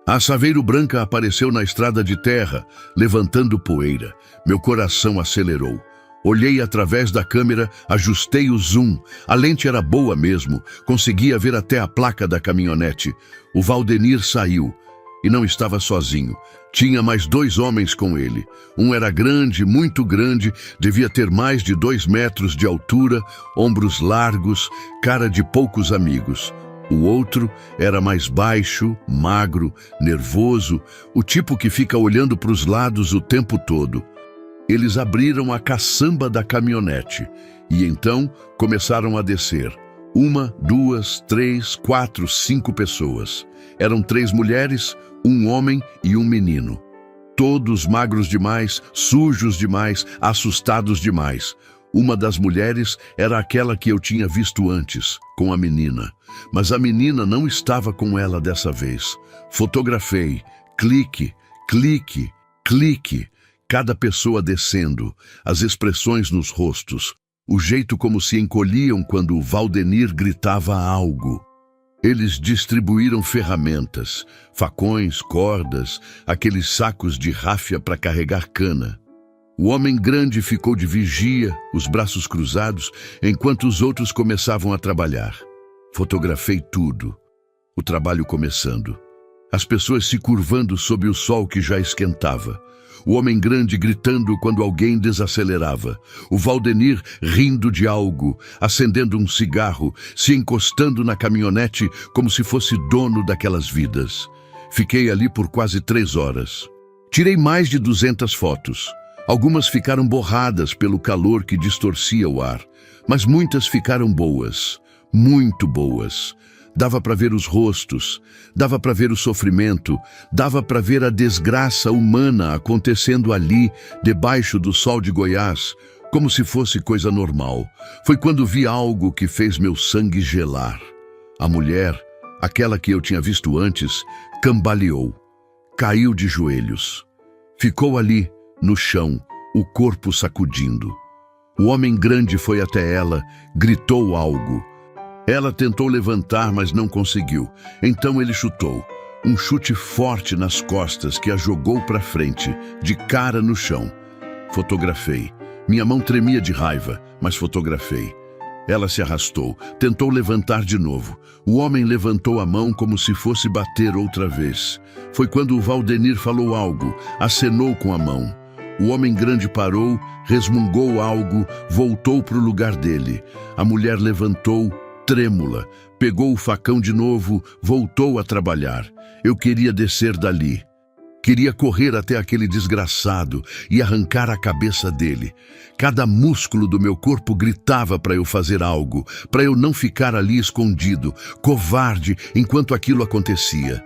A Saveiro Branca apareceu na estrada de terra, levantando poeira. Meu coração acelerou. Olhei através da câmera, ajustei o zoom. A lente era boa mesmo, conseguia ver até a placa da caminhonete. O Valdenir saiu. E não estava sozinho. Tinha mais 2 homens com ele. Um era grande, muito grande, devia ter mais de 2 metros de altura, ombros largos, cara de poucos amigos. O outro era mais baixo, magro, nervoso, o tipo que fica olhando para os lados o tempo todo. Eles abriram a caçamba da caminhonete e então começaram a descer. 1, 2, 3, 4, 5 pessoas. Eram 3 mulheres, 1 homem e 1 menino. Todos magros demais, sujos demais, assustados demais. Uma das mulheres era aquela que eu tinha visto antes, com a menina. Mas a menina não estava com ela dessa vez. Fotografei. Clique, clique, clique. Cada pessoa descendo, as expressões nos rostos, o jeito como se encolhiam quando o Valdenir gritava algo. Eles distribuíram ferramentas, facões, cordas, aqueles sacos de ráfia para carregar cana. O homem grande ficou de vigia, os braços cruzados, enquanto os outros começavam a trabalhar. Fotografei tudo. O trabalho começando. As pessoas se curvando sob o sol que já esquentava. O homem grande gritando quando alguém desacelerava. O Valdenir rindo de algo, acendendo um cigarro, se encostando na caminhonete como se fosse dono daquelas vidas. Fiquei ali por quase 3 horas. Tirei mais de 200 fotos. Algumas ficaram borradas pelo calor que distorcia o ar, mas muitas ficaram boas, muito boas. Dava para ver os rostos, dava para ver o sofrimento, dava para ver a desgraça humana acontecendo ali, debaixo do sol de Goiás, como se fosse coisa normal. Foi quando vi algo que fez meu sangue gelar. A mulher, aquela que eu tinha visto antes, cambaleou, caiu de joelhos. Ficou ali, no chão, o corpo sacudindo. O homem grande foi até ela, gritou algo. Ela tentou levantar, mas não conseguiu. Então ele chutou. Um chute forte nas costas que a jogou para frente, de cara no chão. Fotografei. Minha mão tremia de raiva, mas fotografei. Ela se arrastou, tentou levantar de novo. O homem levantou a mão como se fosse bater outra vez. Foi quando o Valdenir falou algo, acenou com a mão. O homem grande parou, resmungou algo, voltou para o lugar dele. A mulher levantou, trêmula, pegou o facão de novo, voltou a trabalhar. Eu queria descer dali. Queria correr até aquele desgraçado e arrancar a cabeça dele. Cada músculo do meu corpo gritava para eu fazer algo, para eu não ficar ali escondido, covarde, enquanto aquilo acontecia.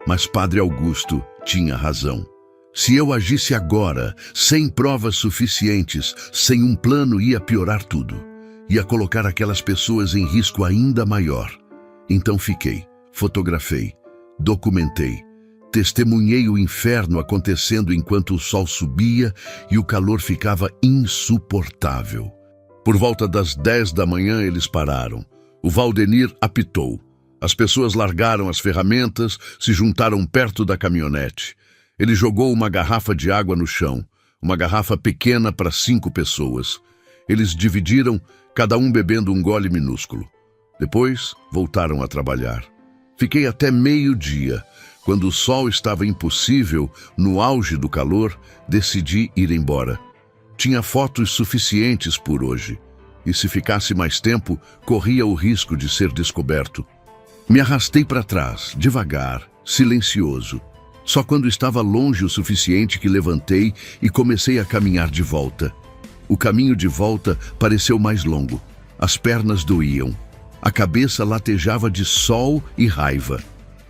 Mas Padre Augusto tinha razão. Se eu agisse agora, sem provas suficientes, sem um plano, ia piorar tudo. Ia colocar aquelas pessoas em risco ainda maior. Então fiquei, fotografei, documentei, testemunhei o inferno acontecendo enquanto o sol subia e o calor ficava insuportável. Por volta das 10 da manhã eles pararam. O Valdenir apitou. As pessoas largaram as ferramentas, se juntaram perto da caminhonete. Ele jogou uma garrafa de água no chão, uma garrafa pequena para 5 pessoas. Eles dividiram, cada um bebendo um gole minúsculo. Depois, voltaram a trabalhar. Fiquei até meio-dia. Quando o sol estava impossível, no auge do calor, decidi ir embora. Tinha fotos suficientes por hoje. E se ficasse mais tempo, corria o risco de ser descoberto. Me arrastei para trás, devagar, silencioso. Só quando estava longe o suficiente que levantei e comecei a caminhar de volta. O caminho de volta pareceu mais longo. As pernas doíam. A cabeça latejava de sol e raiva.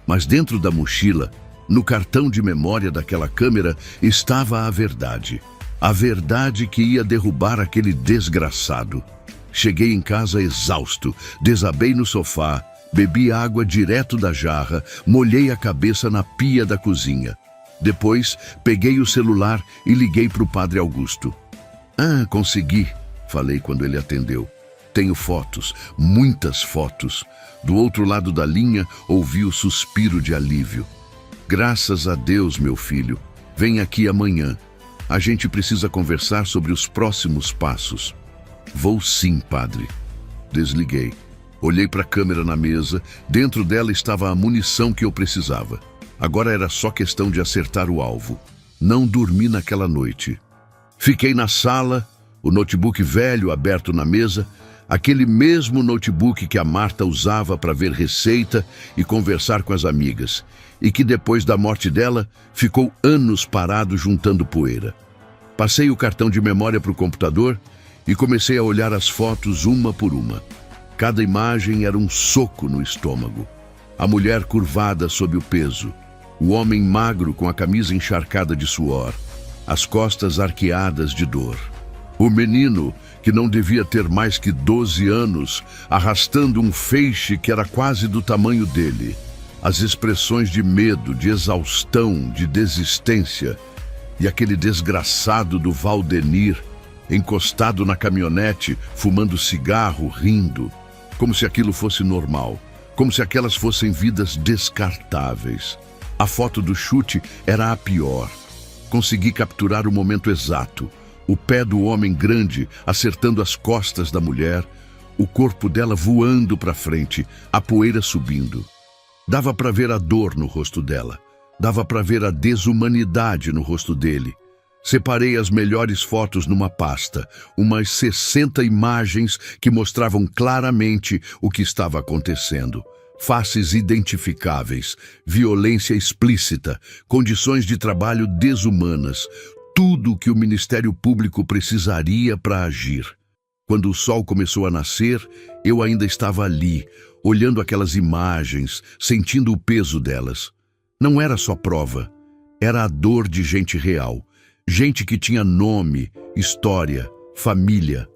Mas dentro da mochila, no cartão de memória daquela câmera, estava a verdade. A verdade que ia derrubar aquele desgraçado. Cheguei em casa exausto, desabei no sofá, bebi água direto da jarra, molhei a cabeça na pia da cozinha. Depois, peguei o celular e liguei para o Padre Augusto. "Ah, consegui", falei quando ele atendeu. "Tenho fotos, muitas fotos." Do outro lado da linha, ouvi o suspiro de alívio. "Graças a Deus, meu filho. Vem aqui amanhã. A gente precisa conversar sobre os próximos passos." "Vou sim, padre." Desliguei. Olhei para a câmera na mesa. Dentro dela estava a munição que eu precisava. Agora era só questão de acertar o alvo. Não dormi naquela noite. Fiquei na sala, o notebook velho aberto na mesa, aquele mesmo notebook que a Marta usava para ver receita e conversar com as amigas, e que depois da morte dela ficou anos parado juntando poeira. Passei o cartão de memória para o computador e comecei a olhar as fotos uma por uma. Cada imagem era um soco no estômago. A mulher curvada sob o peso, o homem magro com a camisa encharcada de suor, as costas arqueadas de dor. O menino, que não devia ter mais que 12 anos, arrastando um feixe que era quase do tamanho dele. As expressões de medo, de exaustão, de desistência. E aquele desgraçado do Valdenir, encostado na caminhonete, fumando cigarro, rindo. Como se aquilo fosse normal. Como se aquelas fossem vidas descartáveis. A foto do chute era a pior. Consegui capturar o momento exato. O pé do homem grande acertando as costas da mulher, o corpo dela voando para frente, a poeira subindo. Dava para ver a dor no rosto dela. Dava para ver a desumanidade no rosto dele. Separei as melhores fotos numa pasta, umas 60 imagens que mostravam claramente o que estava acontecendo. Faces identificáveis, violência explícita, condições de trabalho desumanas, tudo o que o Ministério Público precisaria para agir. Quando o sol começou a nascer, eu ainda estava ali, olhando aquelas imagens, sentindo o peso delas. Não era só prova, era a dor de gente real. Gente que tinha nome, história, família.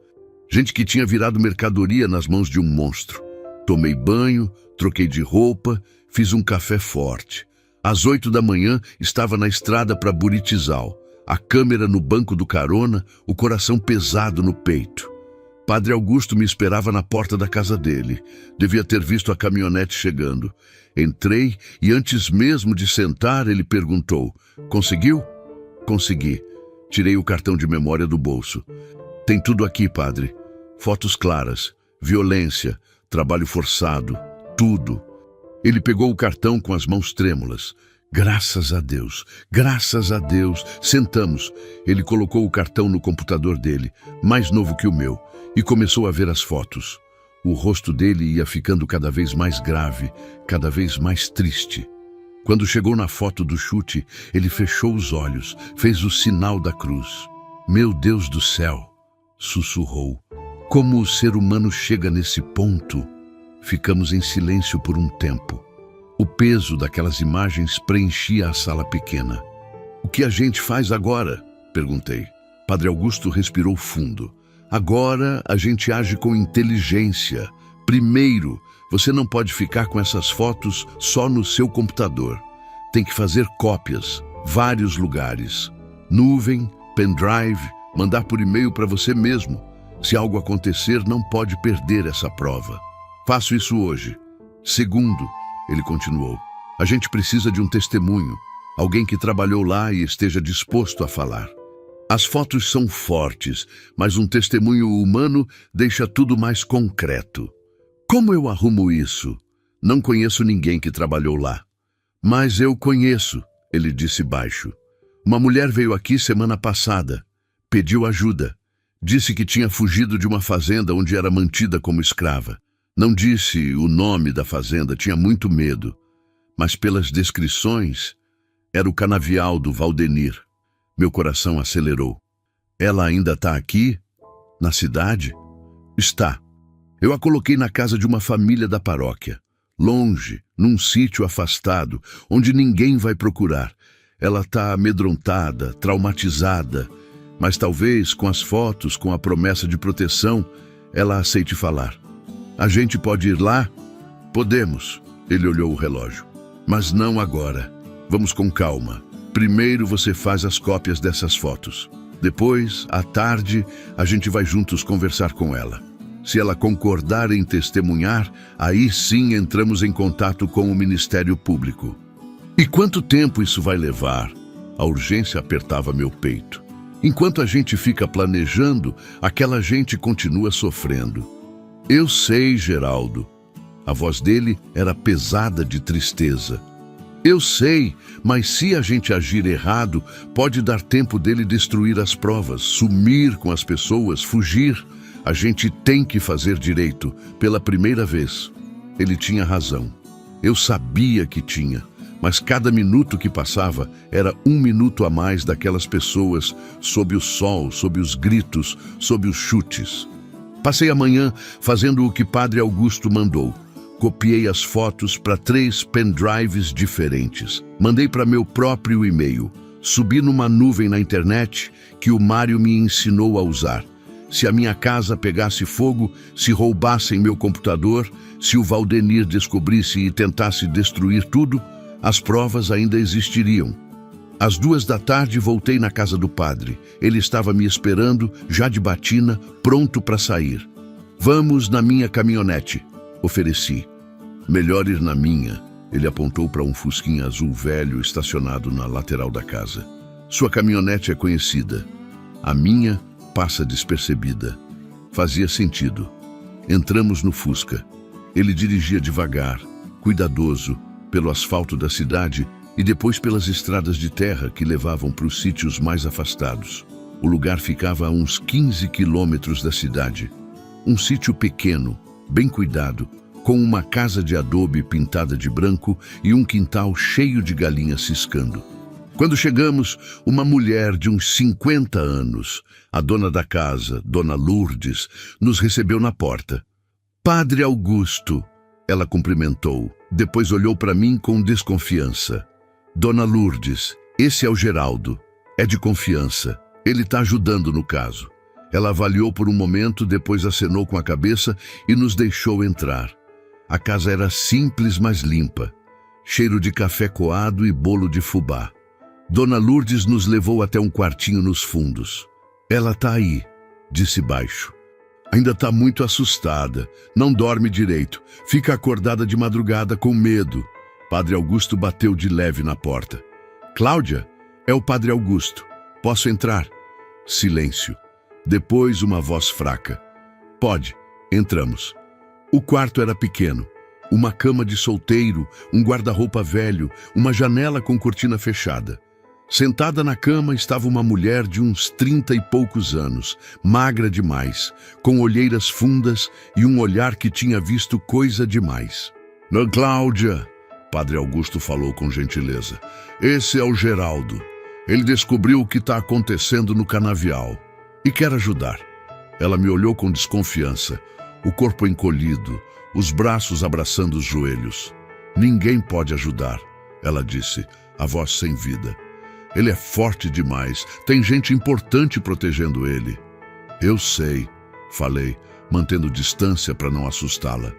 Gente que tinha virado mercadoria nas mãos de um monstro. Tomei banho, troquei de roupa, fiz um café forte. Às 8 da manhã, estava na estrada para Buritizal. A câmera no banco do carona, o coração pesado no peito. Padre Augusto me esperava na porta da casa dele. Devia ter visto a caminhonete chegando. Entrei e antes mesmo de sentar, ele perguntou: "Conseguiu?" "Consegui." Tirei o cartão de memória do bolso. "Tem tudo aqui, padre. Fotos claras, violência, trabalho forçado, tudo." Ele pegou o cartão com as mãos trêmulas. Graças a Deus, graças a Deus. Sentamos. Ele colocou o cartão no computador dele, mais novo que o meu, e começou a ver as fotos. O rosto dele ia ficando cada vez mais grave, cada vez mais triste. Quando chegou na foto do chute, ele fechou os olhos, fez o sinal da cruz. "Meu Deus do céu!" sussurrou. "Como o ser humano chega nesse ponto?" Ficamos em silêncio por um tempo. O peso daquelas imagens preenchia a sala pequena. "O que a gente faz agora?" perguntei. Padre Augusto respirou fundo. "Agora a gente age com inteligência. Primeiro, você não pode ficar com essas fotos só no seu computador. Tem que fazer cópias, vários lugares. Nuvem, pendrive, mandar por e-mail para você mesmo. Se algo acontecer, não pode perder essa prova. Faço isso hoje. Segundo," ele continuou, "a gente precisa de um testemunho, alguém que trabalhou lá e esteja disposto a falar. As fotos são fortes, mas um testemunho humano deixa tudo mais concreto." "Como eu arrumo isso?" "Não conheço ninguém que trabalhou lá." "Mas eu conheço," ele disse baixo. "Uma mulher veio aqui semana passada. Pediu ajuda. Disse que tinha fugido de uma fazenda onde era mantida como escrava. Não disse o nome da fazenda, tinha muito medo. Mas pelas descrições, era o canavial do Valdenir." Meu coração acelerou. "Ela ainda está aqui? Na cidade?" "Está. Eu a coloquei na casa de uma família da paróquia. Longe, num sítio afastado, onde ninguém vai procurar. Ela está amedrontada, traumatizada, mas talvez com as fotos, com a promessa de proteção, ela aceite falar. A gente pode ir lá?" "Podemos." Ele olhou o relógio. "Mas não agora. Vamos com calma. Primeiro você faz as cópias dessas fotos. Depois, à tarde, a gente vai juntos conversar com ela. Se ela concordar em testemunhar, aí sim entramos em contato com o Ministério Público." "E quanto tempo isso vai levar?" A urgência apertava meu peito. "Enquanto a gente fica planejando, aquela gente continua sofrendo." "Eu sei, Geraldo." A voz dele era pesada de tristeza. "Eu sei, mas se a gente agir errado, pode dar tempo dele destruir as provas, sumir com as pessoas, fugir. A gente tem que fazer direito, pela primeira vez." Ele tinha razão. Eu sabia que tinha, mas cada minuto que passava era um minuto a mais daquelas pessoas, sob o sol, sob os gritos, sob os chutes. Passei a manhã fazendo o que Padre Augusto mandou. Copiei as fotos para 3 pendrives diferentes. Mandei para meu próprio e-mail. Subi numa nuvem na internet que o Mário me ensinou a usar. Se a minha casa pegasse fogo, se roubassem meu computador, se o Valdenir descobrisse e tentasse destruir tudo, as provas ainda existiriam. Às 2 da tarde voltei na casa do padre. Ele estava me esperando, já de batina, pronto para sair. "Vamos na minha caminhonete", ofereci. "Melhor ir na minha." Ele apontou para um fusquinha azul velho estacionado na lateral da casa. "Sua caminhonete é conhecida. A minha passa despercebida." Fazia sentido. Entramos no Fusca. Ele dirigia devagar, cuidadoso, pelo asfalto da cidade e depois pelas estradas de terra que levavam para os sítios mais afastados. O lugar ficava a uns 15 quilômetros da cidade. Um sítio pequeno, bem cuidado, com uma casa de adobe pintada de branco e um quintal cheio de galinhas ciscando. Quando chegamos, uma mulher de uns 50 anos, a dona da casa, Dona Lourdes, nos recebeu na porta. Padre Augusto, ela cumprimentou, depois olhou para mim com desconfiança. Dona Lourdes, esse é o Geraldo, é de confiança, ele está ajudando no caso. Ela avaliou por um momento, depois acenou com a cabeça e nos deixou entrar. A casa era simples, mas limpa, cheiro de café coado e bolo de fubá. Dona Lourdes nos levou até um quartinho nos fundos. Ela tá aí, disse baixo. Ainda tá muito assustada, não dorme direito, fica acordada de madrugada com medo. Padre Augusto bateu de leve na porta. Cláudia, é o Padre Augusto. Posso entrar? Silêncio. Depois uma voz fraca. Pode, entramos. O quarto era pequeno. Uma cama de solteiro, um guarda-roupa velho, uma janela com cortina fechada. Sentada na cama estava uma mulher de uns 30 e poucos anos, magra demais, com olheiras fundas e um olhar que tinha visto coisa demais. Cláudia, Padre Augusto falou com gentileza, esse é o Geraldo. Ele descobriu o que está acontecendo no canavial e quer ajudar. Ela me olhou com desconfiança, o corpo encolhido, os braços abraçando os joelhos. Ninguém pode ajudar, ela disse, a voz sem vida. Ele é forte demais, tem gente importante protegendo ele. Eu sei, falei, mantendo distância para não assustá-la.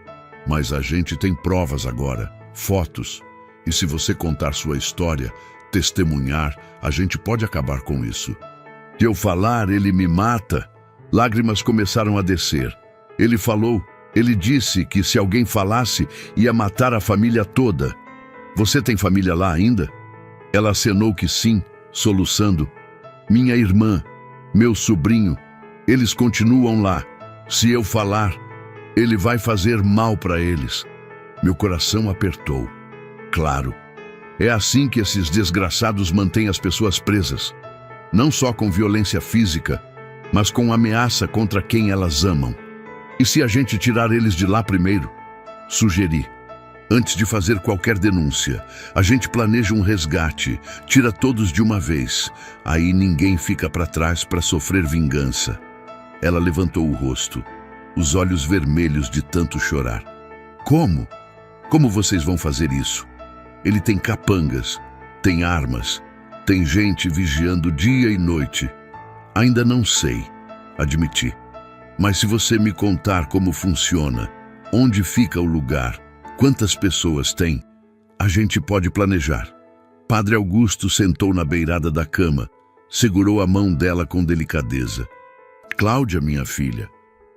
Mas a gente tem provas agora, fotos. E se você contar sua história, testemunhar, a gente pode acabar com isso. Se eu falar, ele me mata. Lágrimas começaram a descer. Ele falou, ele disse que se alguém falasse, ia matar a família toda. Você tem família lá ainda? Ela acenou que sim, soluçando. Minha irmã, meu sobrinho, eles continuam lá. Se eu falar, ele vai fazer mal para eles. Meu coração apertou. Claro, é assim que esses desgraçados mantêm as pessoas presas. Não só com violência física, mas com ameaça contra quem elas amam. E se a gente tirar eles de lá primeiro? Sugeri. Antes de fazer qualquer denúncia, a gente planeja um resgate, tira todos de uma vez. Aí ninguém fica para trás para sofrer vingança. Ela levantou o rosto, os olhos vermelhos de tanto chorar. Como? Como vocês vão fazer isso? Ele tem capangas, tem armas, tem gente vigiando dia e noite. Ainda não sei, admiti. Mas se você me contar como funciona, onde fica o lugar, quantas pessoas tem, a gente pode planejar. Padre Augusto sentou na beirada da cama, segurou a mão dela com delicadeza. Cláudia, minha filha,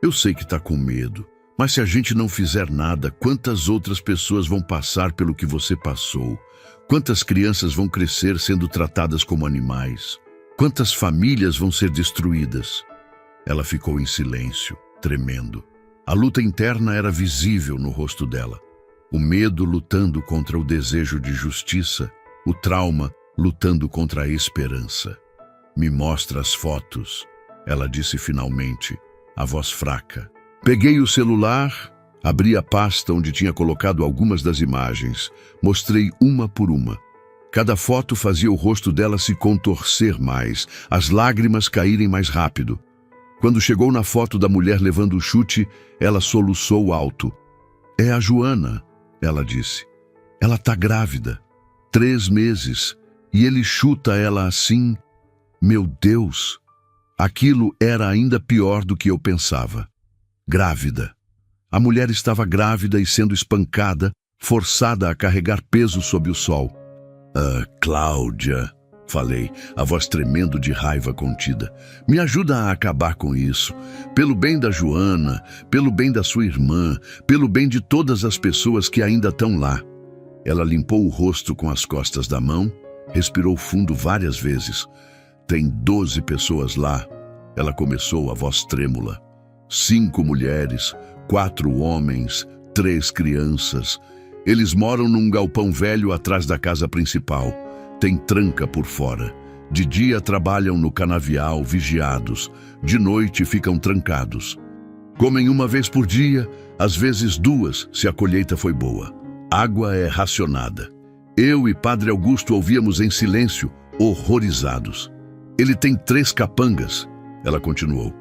eu sei que está com medo, mas se a gente não fizer nada, quantas outras pessoas vão passar pelo que você passou? Quantas crianças vão crescer sendo tratadas como animais? Quantas famílias vão ser destruídas? Ela ficou em silêncio, tremendo. A luta interna era visível no rosto dela. O medo lutando contra o desejo de justiça, o trauma lutando contra a esperança. Me mostra as fotos, ela disse finalmente, a voz fraca. Peguei o celular, abri a pasta onde tinha colocado algumas das imagens, mostrei uma por uma. Cada foto fazia o rosto dela se contorcer mais, as lágrimas caírem mais rápido. Quando chegou na foto da mulher levando o chute, ela soluçou alto. É a Joana, ela disse. Ela tá grávida, 3 meses, e ele chuta ela assim. Meu Deus! Aquilo era ainda pior do que eu pensava. Grávida. A mulher estava grávida e sendo espancada, forçada a carregar peso sob o sol. Cláudia, falei, a voz tremendo de raiva contida. Me ajuda a acabar com isso. Pelo bem da Joana, pelo bem da sua irmã, pelo bem de todas as pessoas que ainda estão lá. Ela limpou o rosto com as costas da mão, respirou fundo várias vezes. Tem 12 pessoas lá. Ela começou, a voz trêmula. 5 mulheres, 4 homens, 3 crianças. Eles moram num galpão velho atrás da casa principal. Tem tranca por fora. De dia trabalham no canavial, vigiados. De noite ficam trancados. Comem uma vez por dia, às vezes duas, se a colheita foi boa. Água é racionada. Eu e Padre Augusto ouvíamos em silêncio, horrorizados. Ele tem 3 capangas, ela continuou.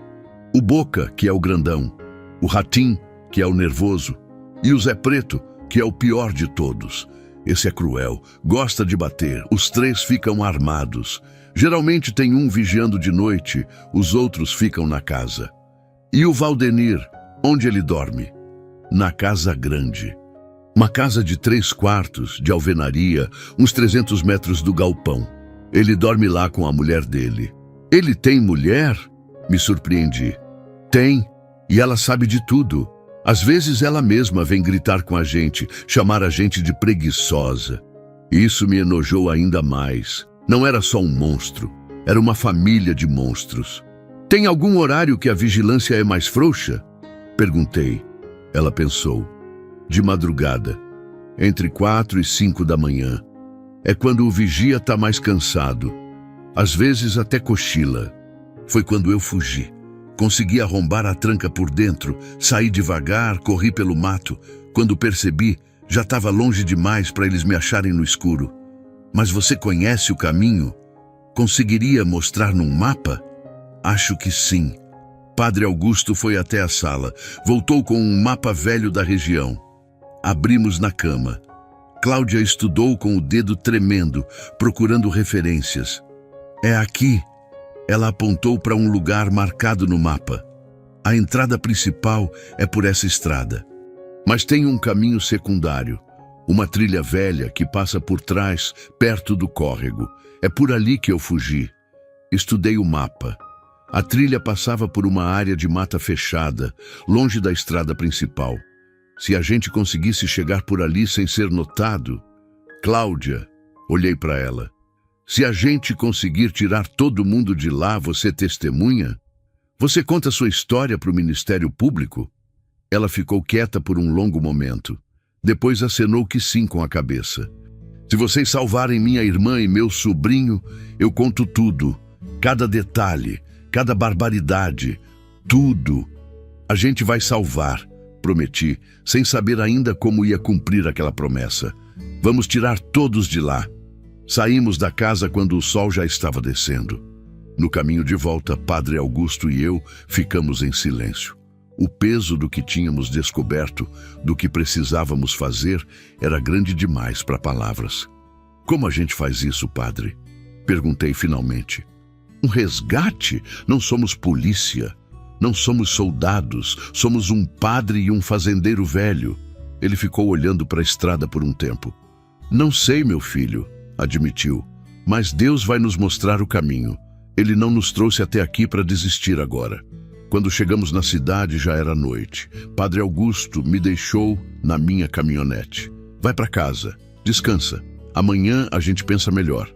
O Boca, que é o grandão. O Ratim, que é o nervoso. E o Zé Preto, que é o pior de todos. Esse é cruel, gosta de bater. Os 3 ficam armados. Geralmente tem um vigiando de noite, os outros ficam na casa. E o Valdenir, onde ele dorme? Na casa grande. Uma casa de 3 quartos, de alvenaria, uns 300 metros do galpão. Ele dorme lá com a mulher dele. Ele tem mulher? Me surpreendi. Tem, e ela sabe de tudo. Às vezes ela mesma vem gritar com a gente, chamar a gente de preguiçosa. Isso me enojou ainda mais. Não era só um monstro, era uma família de monstros. Tem algum horário que a vigilância é mais frouxa? Perguntei. Ela pensou. De madrugada, entre 4 e 5 da manhã. É quando o vigia está mais cansado. Às vezes até cochila. Foi quando eu fugi. Consegui arrombar a tranca por dentro, saí devagar, corri pelo mato. Quando percebi, já estava longe demais para eles me acharem no escuro. Mas você conhece o caminho? Conseguiria mostrar num mapa? Acho que sim. Padre Augusto foi até a sala. Voltou com um mapa velho da região. Abrimos na cama. Cláudia estudou com o dedo tremendo, procurando referências. É aqui. Ela apontou para um lugar marcado no mapa. A entrada principal é por essa estrada. Mas tem um caminho secundário. Uma trilha velha que passa por trás, perto do córrego. É por ali que eu fugi. Estudei o mapa. A trilha passava por uma área de mata fechada, longe da estrada principal. Se a gente conseguisse chegar por ali sem ser notado... Cláudia, olhei para ela. Se a gente conseguir tirar todo mundo de lá, você testemunha? Você conta sua história para o Ministério Público? Ela ficou quieta por um longo momento. Depois acenou que sim com a cabeça. Se vocês salvarem minha irmã e meu sobrinho, eu conto tudo. Cada detalhe, cada barbaridade, tudo. A gente vai salvar, prometi, sem saber ainda como ia cumprir aquela promessa. Vamos tirar todos de lá. Saímos da casa quando o sol já estava descendo. No caminho de volta, Padre Augusto e eu ficamos em silêncio. O peso do que tínhamos descoberto, do que precisávamos fazer, era grande demais para palavras. Como a gente faz isso, padre? Perguntei finalmente. Um resgate? Não somos polícia. Não somos soldados. Somos um padre e um fazendeiro velho. Ele ficou olhando para a estrada por um tempo. Não sei, meu filho, admitiu. Mas Deus vai nos mostrar o caminho. Ele não nos trouxe até aqui para desistir agora. Quando chegamos na cidade já era noite. Padre Augusto me deixou na minha caminhonete. Vai para casa, descansa. Amanhã a gente pensa melhor.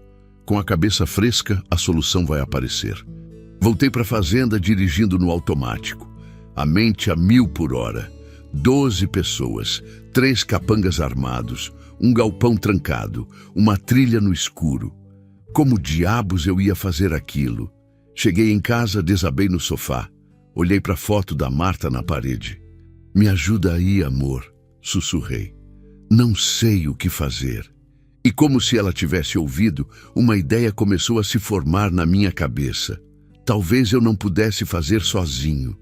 Com a cabeça fresca, a solução vai aparecer. Voltei para a fazenda dirigindo no automático. A mente a 1000 por hora. 12 pessoas, 3 capangas armados, um galpão trancado, uma trilha no escuro. Como diabos eu ia fazer aquilo? Cheguei em casa, desabei no sofá. Olhei para a foto da Marta na parede. Me ajuda aí, amor, sussurrei. Não sei o que fazer. E como se ela tivesse ouvido, uma ideia começou a se formar na minha cabeça. Talvez eu não pudesse fazer sozinho.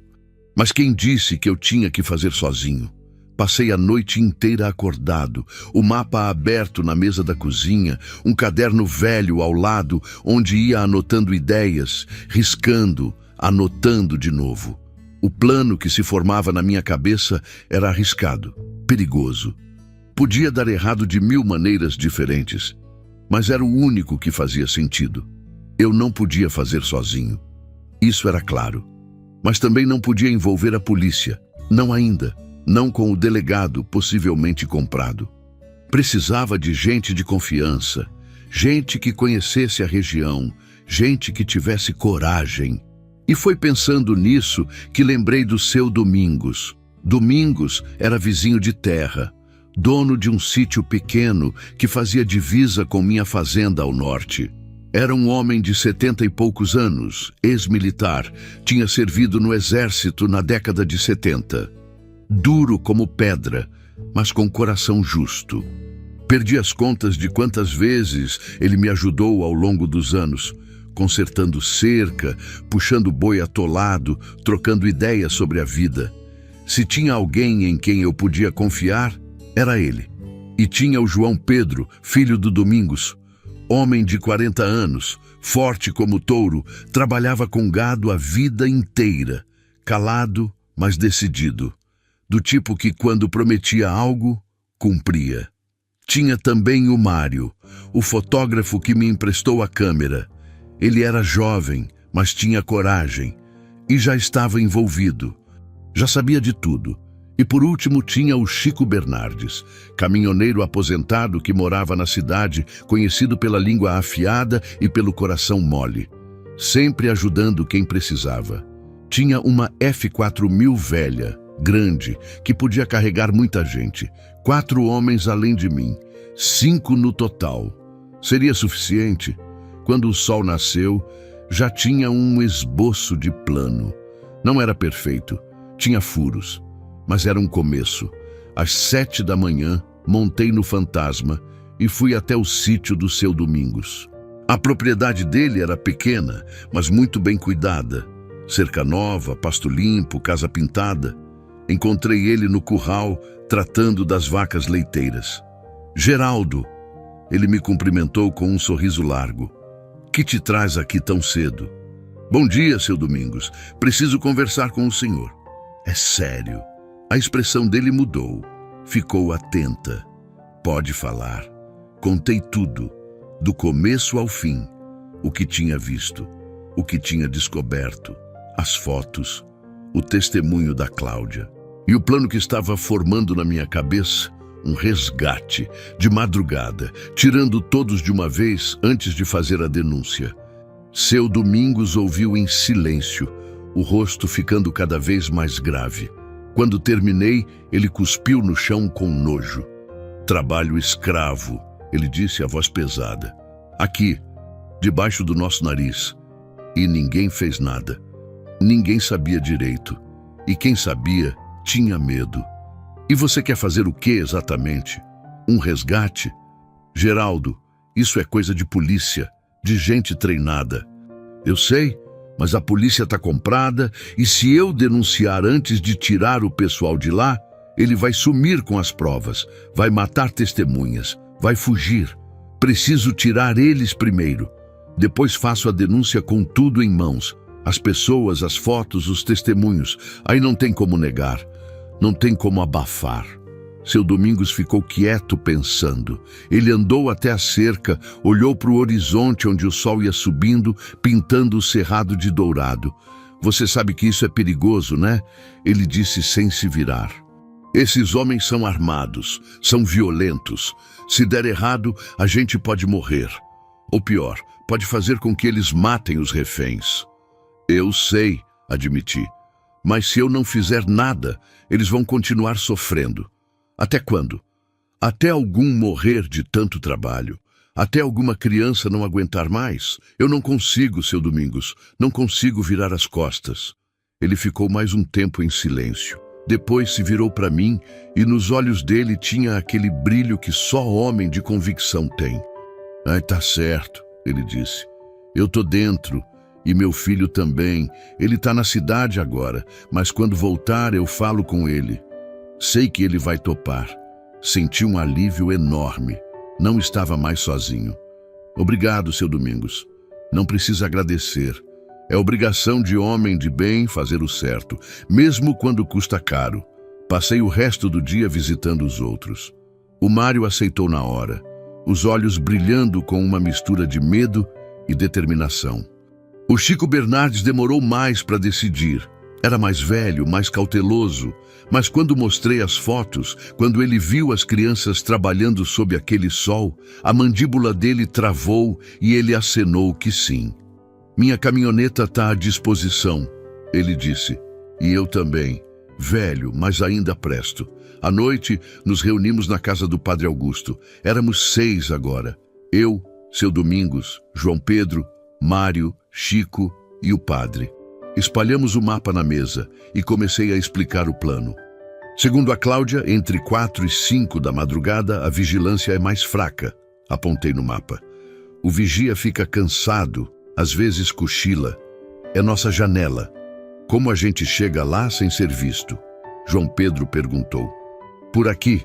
Mas quem disse que eu tinha que fazer sozinho? Passei a noite inteira acordado, o mapa aberto na mesa da cozinha, um caderno velho ao lado, onde ia anotando ideias, riscando, anotando de novo. O plano que se formava na minha cabeça era arriscado, perigoso. Podia dar errado de 1000 maneiras diferentes, mas era o único que fazia sentido. Eu não podia fazer sozinho. Isso era claro. Mas também não podia envolver a polícia. Não ainda. Não com o delegado, possivelmente comprado. Precisava de gente de confiança, gente que conhecesse a região, gente que tivesse coragem. E foi pensando nisso que lembrei do seu Domingos. Domingos era vizinho de terra. dono de um sítio pequeno que fazia divisa com minha fazenda ao norte. Era um homem de 70 e poucos anos, ex-militar, tinha servido no exército na década de 70. Duro como pedra, mas com coração justo. Perdi as contas de quantas vezes ele me ajudou ao longo dos anos, consertando cerca, puxando boi atolado, trocando ideias sobre a vida. Se tinha alguém em quem eu podia confiar, era ele. E tinha o João Pedro, filho do Domingos, homem de 40 anos, forte como touro, trabalhava com gado a vida inteira, calado, mas decidido, do tipo que quando prometia algo, cumpria. Tinha também o Mário, o fotógrafo que me emprestou a câmera. Ele era jovem, mas tinha coragem, e já estava envolvido. Já sabia de tudo. E por último tinha o Chico Bernardes, caminhoneiro aposentado que morava na cidade, conhecido pela língua afiada e pelo coração mole, sempre ajudando quem precisava. Tinha uma F4000 velha, grande, que podia carregar muita gente, 4 homens além de mim, 5 no total. Seria suficiente? Quando o sol nasceu, já tinha um esboço de plano. Não era perfeito, tinha furos, mas era um começo. Às 7 da manhã, montei no Fantasma e fui até o sítio do seu Domingos. A propriedade dele era pequena, mas muito bem cuidada. Cerca nova, pasto limpo, casa pintada. Encontrei ele no curral, tratando das vacas leiteiras. Geraldo, ele me cumprimentou com um sorriso largo. Que te traz aqui tão cedo? Bom dia, seu Domingos. Preciso conversar com o senhor. É sério. A expressão dele mudou. Ficou atenta. Pode falar. Contei tudo, do começo ao fim. O que tinha visto, o que tinha descoberto, as fotos, o testemunho da Cláudia. E o plano que estava formando na minha cabeça, um resgate, de madrugada, tirando todos de uma vez antes de fazer a denúncia. Seu Domingos ouviu em silêncio, o rosto ficando cada vez mais grave. Quando terminei, ele cuspiu no chão com nojo. Trabalho escravo, ele disse a voz pesada. Aqui, debaixo do nosso nariz. E ninguém fez nada. Ninguém sabia direito. E quem sabia, tinha medo. E você quer fazer o que exatamente? Um resgate? Geraldo, isso é coisa de polícia, de gente treinada. Eu sei, mas a polícia está comprada e se eu denunciar antes de tirar o pessoal de lá, ele vai sumir com as provas, vai matar testemunhas, vai fugir. Preciso tirar eles primeiro. Depois faço a denúncia com tudo em mãos. As pessoas, as fotos, os testemunhos. Aí não tem como negar. Não tem como abafar. Seu Domingos ficou quieto pensando. Ele andou até a cerca, olhou para o horizonte onde o sol ia subindo, pintando o cerrado de dourado. Você sabe que isso é perigoso, né? Ele disse sem se virar. Esses homens são armados, são violentos. Se der errado, a gente pode morrer. Ou pior, pode fazer com que eles matem os reféns. Eu sei, admiti. Mas se eu não fizer nada, eles vão continuar sofrendo. Até quando? Até algum morrer de tanto trabalho. Até alguma criança não aguentar mais. Eu não consigo, seu Domingos. Não consigo virar as costas. Ele ficou mais um tempo em silêncio. Depois se virou para mim e nos olhos dele tinha aquele brilho que só homem de convicção tem. Ai, tá certo, ele disse. Eu tô dentro. E meu filho também. Ele está na cidade agora, mas quando voltar eu falo com ele. Sei que ele vai topar. Senti um alívio enorme. Não estava mais sozinho. Obrigado, seu Domingos. Não precisa agradecer. É obrigação de homem de bem fazer o certo, mesmo quando custa caro. Passei o resto do dia visitando os outros. O Mário aceitou na hora, os olhos brilhando com uma mistura de medo e determinação. O Chico Bernardes demorou mais para decidir. Era mais velho, mais cauteloso. Mas quando mostrei as fotos, quando ele viu as crianças trabalhando sob aquele sol, a mandíbula dele travou e ele acenou que sim. Minha caminhoneta está à disposição, ele disse. E eu também. Velho, mas ainda presto. À noite, nos reunimos na casa do Padre Augusto. Éramos 6 agora. Eu, seu Domingos, João Pedro, Mário, Chico e o padre. Espalhamos o mapa na mesa e comecei a explicar o plano. Segundo a Cláudia, entre 4 e 5 da madrugada, a vigilância é mais fraca. Apontei no mapa. O vigia fica cansado, às vezes cochila. É nossa janela. Como a gente chega lá sem ser visto? João Pedro perguntou. Por aqui.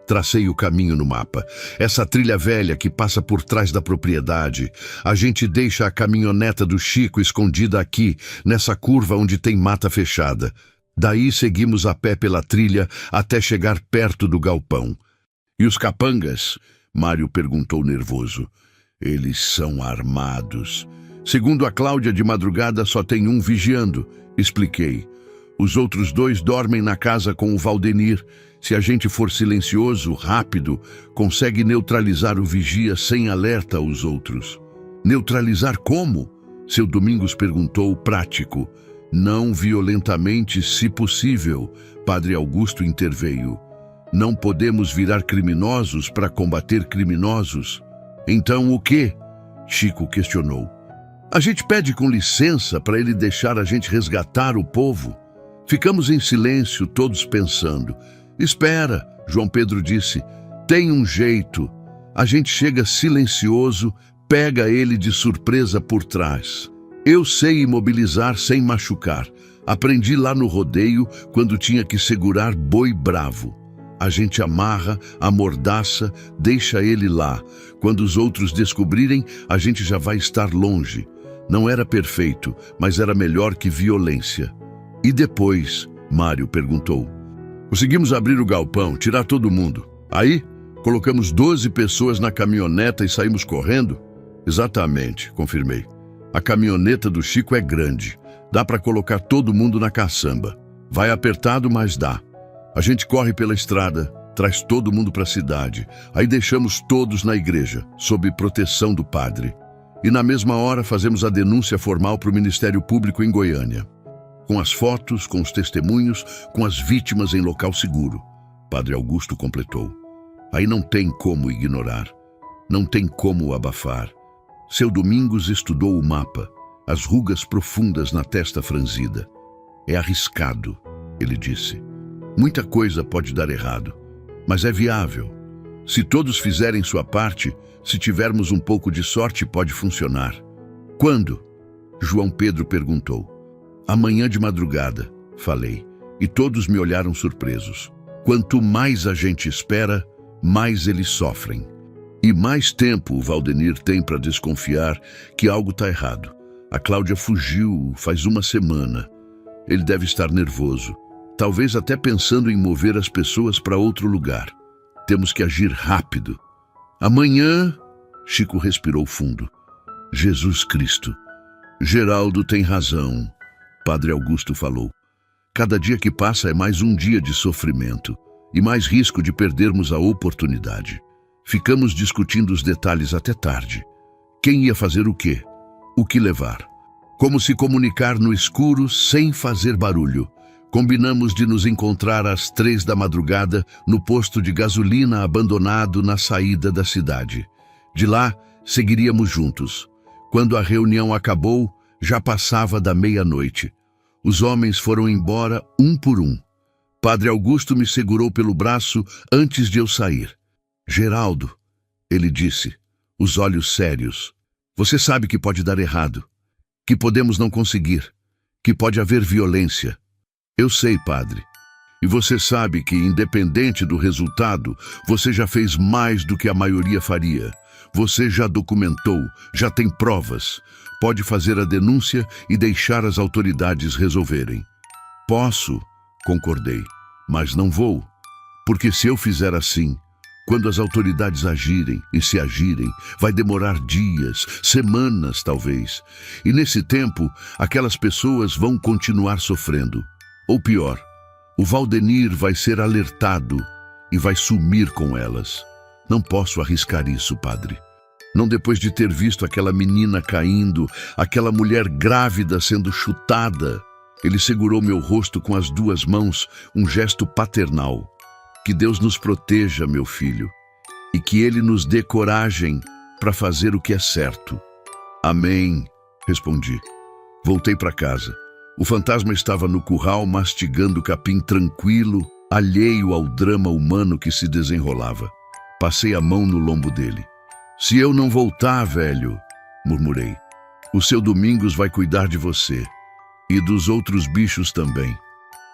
Tracei o caminho no mapa. Essa trilha velha que passa por trás da propriedade. A gente deixa a caminhoneta do Chico escondida aqui, nessa curva onde tem mata fechada. Daí seguimos a pé pela trilha até chegar perto do galpão. E os capangas? Mário perguntou nervoso. Eles são armados. Segundo a Cláudia, de madrugada só tem um vigiando. Expliquei. Os outros 2 dormem na casa com o Valdenir. Se a gente for silencioso, rápido, consegue neutralizar o vigia sem alerta aos outros. Neutralizar como? Seu Domingos perguntou, prático. Não violentamente, se possível. Padre Augusto interveio. Não podemos virar criminosos para combater criminosos. Então o quê? Chico questionou. A gente pede com licença para ele deixar a gente resgatar o povo. Ficamos em silêncio, todos pensando. Espera, João Pedro disse. Tem um jeito. A gente chega silencioso, pega ele de surpresa por trás. Eu sei imobilizar sem machucar. Aprendi lá no rodeio quando tinha que segurar boi bravo. A gente amarra, amordaça, deixa ele lá. Quando os outros descobrirem, a gente já vai estar longe. Não era perfeito, mas era melhor que violência. E depois? Mário perguntou. Conseguimos abrir o galpão, tirar todo mundo. Aí, colocamos 12 pessoas na caminhoneta e saímos correndo? Exatamente, confirmei. A caminhoneta do Chico é grande. Dá para colocar todo mundo na caçamba. Vai apertado, mas dá. A gente corre pela estrada, traz todo mundo para a cidade. Aí deixamos todos na igreja, sob proteção do padre. E na mesma hora fazemos a denúncia formal para o Ministério Público em Goiânia. Com as fotos, com os testemunhos, com as vítimas em local seguro. Padre Augusto completou. Aí não tem como ignorar. Não tem como abafar. Seu Domingos estudou o mapa, as rugas profundas na testa franzida. É arriscado, ele disse. Muita coisa pode dar errado, mas é viável. Se todos fizerem sua parte, se tivermos um pouco de sorte, pode funcionar. Quando? João Pedro perguntou. Amanhã de madrugada, falei, e todos me olharam surpresos. Quanto mais a gente espera, mais eles sofrem. E mais tempo o Valdenir tem para desconfiar que algo está errado. A Cláudia fugiu faz uma semana. Ele deve estar nervoso, talvez até pensando em mover as pessoas para outro lugar. Temos que agir rápido. Amanhã, Chico respirou fundo. Jesus Cristo. Geraldo tem razão, Padre Augusto falou. Cada dia que passa é mais um dia de sofrimento e mais risco de perdermos a oportunidade. Ficamos discutindo os detalhes até tarde. Quem ia fazer o quê? O que levar? Como se comunicar no escuro sem fazer barulho. Combinamos de nos encontrar às 3 da madrugada no posto de gasolina abandonado na saída da cidade. De lá, seguiríamos juntos. Quando a reunião acabou, já passava da meia-noite. Os homens foram embora um por um. Padre Augusto me segurou pelo braço antes de eu sair. Geraldo, ele disse, os olhos sérios. Você sabe que pode dar errado, que podemos não conseguir, que pode haver violência. Eu sei, padre. E você sabe que, independente do resultado, você já fez mais do que a maioria faria. Você já documentou, já tem provas. Pode fazer a denúncia e deixar as autoridades resolverem. Posso, concordei, mas não vou. Porque se eu fizer assim, quando as autoridades agirem e se agirem, vai demorar dias, semanas talvez. E nesse tempo, aquelas pessoas vão continuar sofrendo. Ou pior, o Valdenir vai ser alertado e vai sumir com elas. Não posso arriscar isso, padre. Não depois de ter visto aquela menina caindo, aquela mulher grávida sendo chutada. Ele segurou meu rosto com as duas mãos, um gesto paternal. Que Deus nos proteja, meu filho, e que Ele nos dê coragem para fazer o que é certo. Amém, respondi. Voltei para casa. O fantasma estava no curral mastigando capim tranquilo, alheio ao drama humano que se desenrolava. Passei a mão no lombo dele. Se eu não voltar, velho, murmurei, o seu Domingos vai cuidar de você. E dos outros bichos também.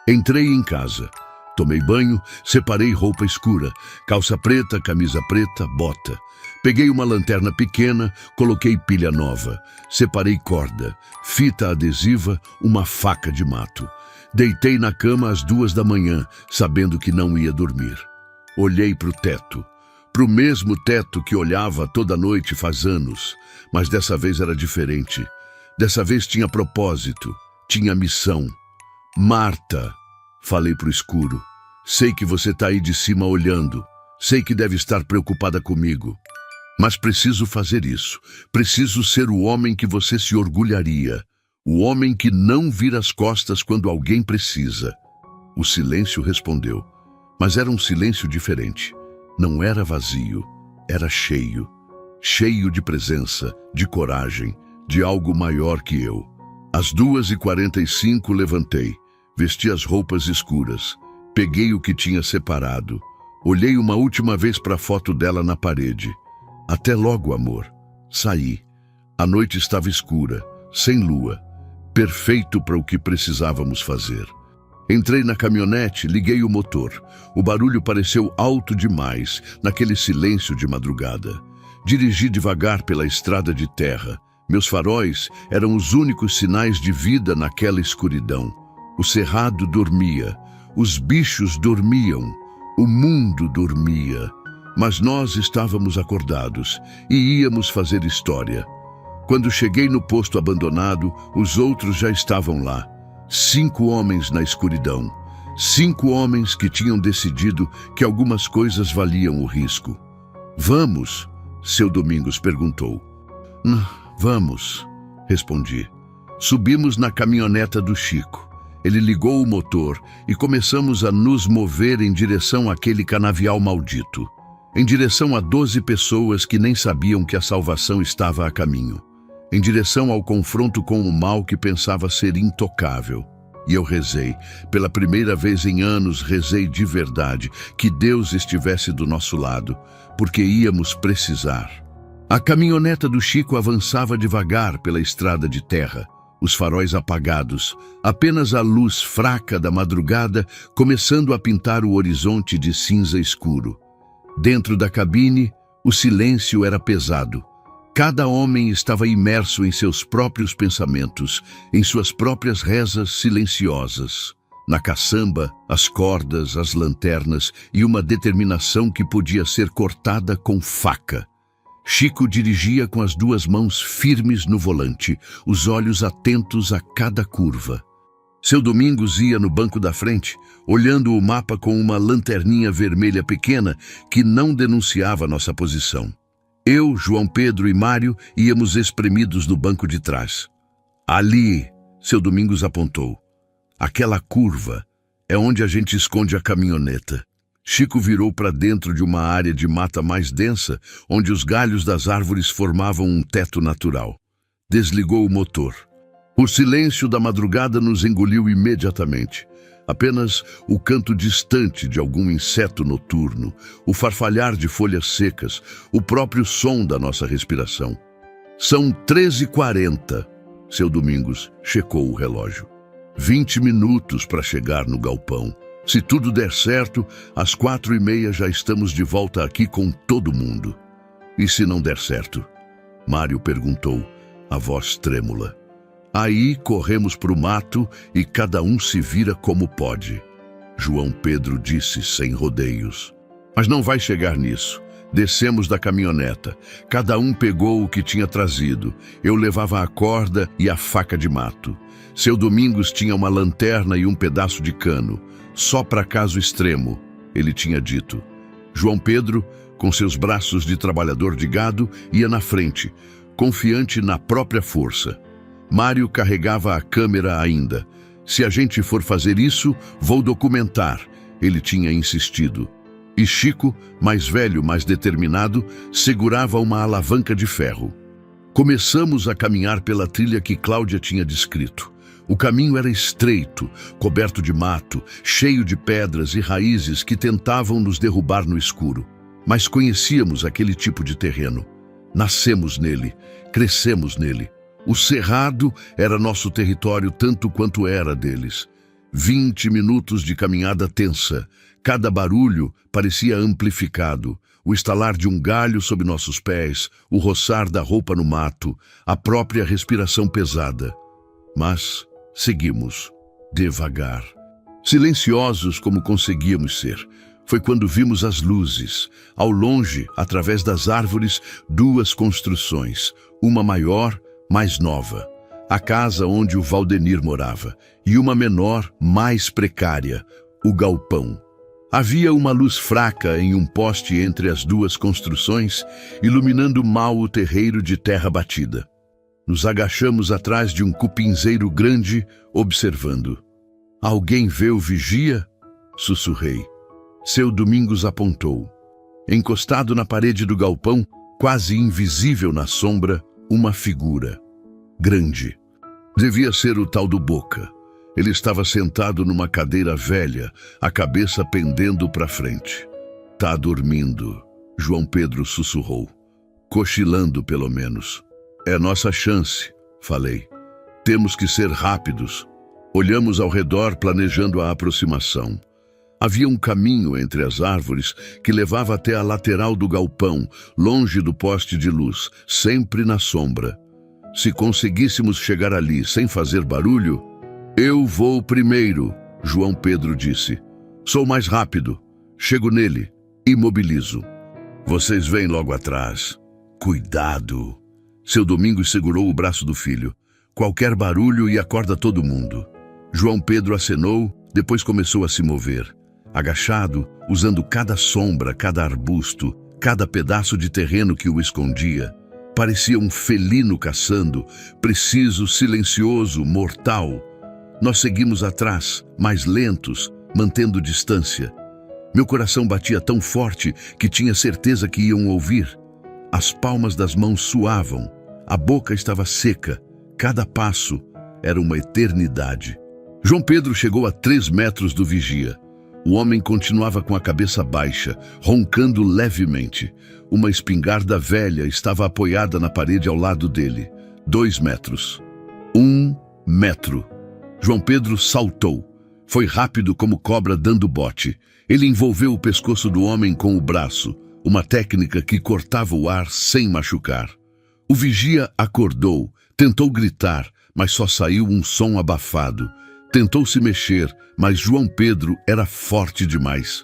Entrei em casa. Tomei banho, separei roupa escura, calça preta, camisa preta, bota. Peguei uma lanterna pequena, coloquei pilha nova. Separei corda, fita adesiva, uma faca de mato. Deitei na cama às 2 da manhã, sabendo que não ia dormir. Olhei para o teto. Para o mesmo teto que olhava toda noite faz anos. Mas dessa vez era diferente. Dessa vez tinha propósito. Tinha missão. Marta, falei pro escuro, sei que você tá aí de cima olhando, sei que deve estar preocupada comigo, mas preciso fazer isso, preciso ser o homem que você se orgulharia, o homem que não vira as costas quando alguém precisa. O silêncio respondeu, mas era um silêncio diferente, não era vazio, era cheio, cheio de presença, de coragem, de algo maior que eu. Às 2h45 levantei, vesti as roupas escuras, peguei o que tinha separado, olhei uma última vez para a foto dela na parede. Até logo, amor. Saí. A noite estava escura, sem lua, perfeito para o que precisávamos fazer. Entrei na caminhonete, liguei o motor. O barulho pareceu alto demais, naquele silêncio de madrugada. Dirigi devagar pela estrada de terra. Meus faróis eram os únicos sinais de vida naquela escuridão. O cerrado dormia, os bichos dormiam, o mundo dormia. Mas nós estávamos acordados e íamos fazer história. Quando cheguei no posto abandonado, os outros já estavam lá. 5 homens na escuridão. 5 homens que tinham decidido que algumas coisas valiam o risco. Vamos? Seu Domingos perguntou. Vamos, respondi. Subimos na caminhoneta do Chico. Ele ligou o motor e começamos a nos mover em direção àquele canavial maldito. Em direção a 12 pessoas que nem sabiam que a salvação estava a caminho. Em direção ao confronto com o mal que pensava ser intocável. E eu rezei, pela primeira vez em anos rezei de verdade, que Deus estivesse do nosso lado, porque íamos precisar. A caminhoneta do Chico avançava devagar pela estrada de terra, os faróis apagados, apenas a luz fraca da madrugada começando a pintar o horizonte de cinza escuro. Dentro da cabine, o silêncio era pesado. Cada homem estava imerso em seus próprios pensamentos, em suas próprias rezas silenciosas. Na caçamba, as cordas, as lanternas e uma determinação que podia ser cortada com faca. Chico dirigia com as 2 mãos firmes no volante, os olhos atentos a cada curva. Seu Domingos ia no banco da frente, olhando o mapa com uma lanterninha vermelha pequena que não denunciava nossa posição. Eu, João Pedro e Mário íamos espremidos no banco de trás. Ali, seu Domingos apontou. Aquela curva é onde a gente esconde a caminhoneta. Chico virou para dentro de uma área de mata mais densa, onde os galhos das árvores formavam um teto natural. Desligou o motor. O silêncio da madrugada nos engoliu imediatamente. Apenas o canto distante de algum inseto noturno, o farfalhar de folhas secas, o próprio som da nossa respiração. São 13h40, seu Domingos checou o relógio. 20 minutos para chegar no galpão. Se tudo der certo, às 4h30 já estamos de volta aqui com todo mundo. E se não der certo? Mário perguntou, a voz trêmula. Aí corremos para o mato e cada um se vira como pode. João Pedro disse sem rodeios. Mas não vai chegar nisso. Descemos da caminhoneta. Cada um pegou o que tinha trazido. Eu levava a corda e a faca de mato. Seu Domingos tinha uma lanterna e um pedaço de cano. Só para caso extremo, ele tinha dito. João Pedro, com seus braços de trabalhador de gado, ia na frente, confiante na própria força. Mário carregava a câmera ainda. Se a gente for fazer isso, vou documentar, ele tinha insistido. E Chico, mais velho, mais determinado, segurava uma alavanca de ferro. Começamos a caminhar pela trilha que Cláudia tinha descrito. O caminho era estreito, coberto de mato, cheio de pedras e raízes que tentavam nos derrubar no escuro. Mas conhecíamos aquele tipo de terreno. Nascemos nele, crescemos nele. O cerrado era nosso território tanto quanto era deles. 20 minutos de caminhada tensa. Cada barulho parecia amplificado. O estalar de um galho sob nossos pés, o roçar da roupa no mato, a própria respiração pesada. Mas seguimos, devagar. Silenciosos como conseguíamos ser. Foi quando vimos as luzes. Ao longe, através das árvores, duas construções. Uma maior, mais nova. A casa onde o Valdenir morava. E uma menor, mais precária. O galpão. Havia uma luz fraca em um poste entre as duas construções, iluminando mal o terreiro de terra batida. Nos agachamos atrás de um cupinzeiro grande, observando. Alguém vê o vigia? Sussurrei. Seu Domingos apontou. Encostado na parede do galpão, quase invisível na sombra, uma figura. Grande. Devia ser o tal do Boca. Ele estava sentado numa cadeira velha, a cabeça pendendo para frente. Tá dormindo, João Pedro sussurrou. Cochilando, pelo menos. É nossa chance, falei. Temos que ser rápidos. Olhamos ao redor, planejando a aproximação. Havia um caminho entre as árvores que levava até a lateral do galpão, longe do poste de luz, sempre na sombra. Se conseguíssemos chegar ali sem fazer barulho... Eu vou primeiro, João Pedro disse. Sou mais rápido. Chego nele. Imobilizo. Vocês vêm logo atrás. Cuidado. Seu Domingos segurou o braço do filho. Qualquer barulho e acorda todo mundo. João Pedro acenou, depois começou a se mover. Agachado, usando cada sombra, cada arbusto, cada pedaço de terreno que o escondia. Parecia um felino caçando, preciso, silencioso, mortal. Nós seguimos atrás, mais lentos, mantendo distância. Meu coração batia tão forte que tinha certeza que iam ouvir. As palmas das mãos suavam, a boca estava seca, cada passo era uma eternidade. João Pedro chegou a 3 metros do vigia. O homem continuava com a cabeça baixa, roncando levemente. Uma espingarda velha estava apoiada na parede ao lado dele. 2 metros. 1 metro. João Pedro saltou. Foi rápido como cobra dando bote. Ele envolveu o pescoço do homem com o braço, uma técnica que cortava o ar sem machucar. O vigia acordou, tentou gritar, mas só saiu um som abafado. Tentou se mexer, mas João Pedro era forte demais.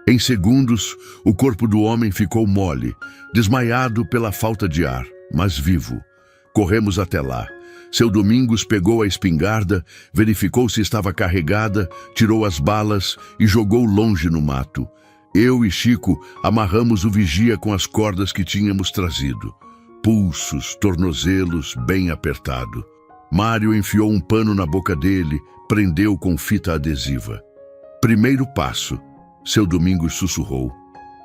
Em segundos, o corpo do homem ficou mole, desmaiado pela falta de ar, mas vivo. Corremos até lá. Seu Domingos pegou a espingarda, verificou se estava carregada, tirou as balas e jogou longe no mato. Eu e Chico amarramos o vigia com as cordas que tínhamos trazido. Pulsos, tornozelos, bem apertado. Mário enfiou um pano na boca dele, prendeu com fita adesiva. Primeiro passo, seu Domingos sussurrou.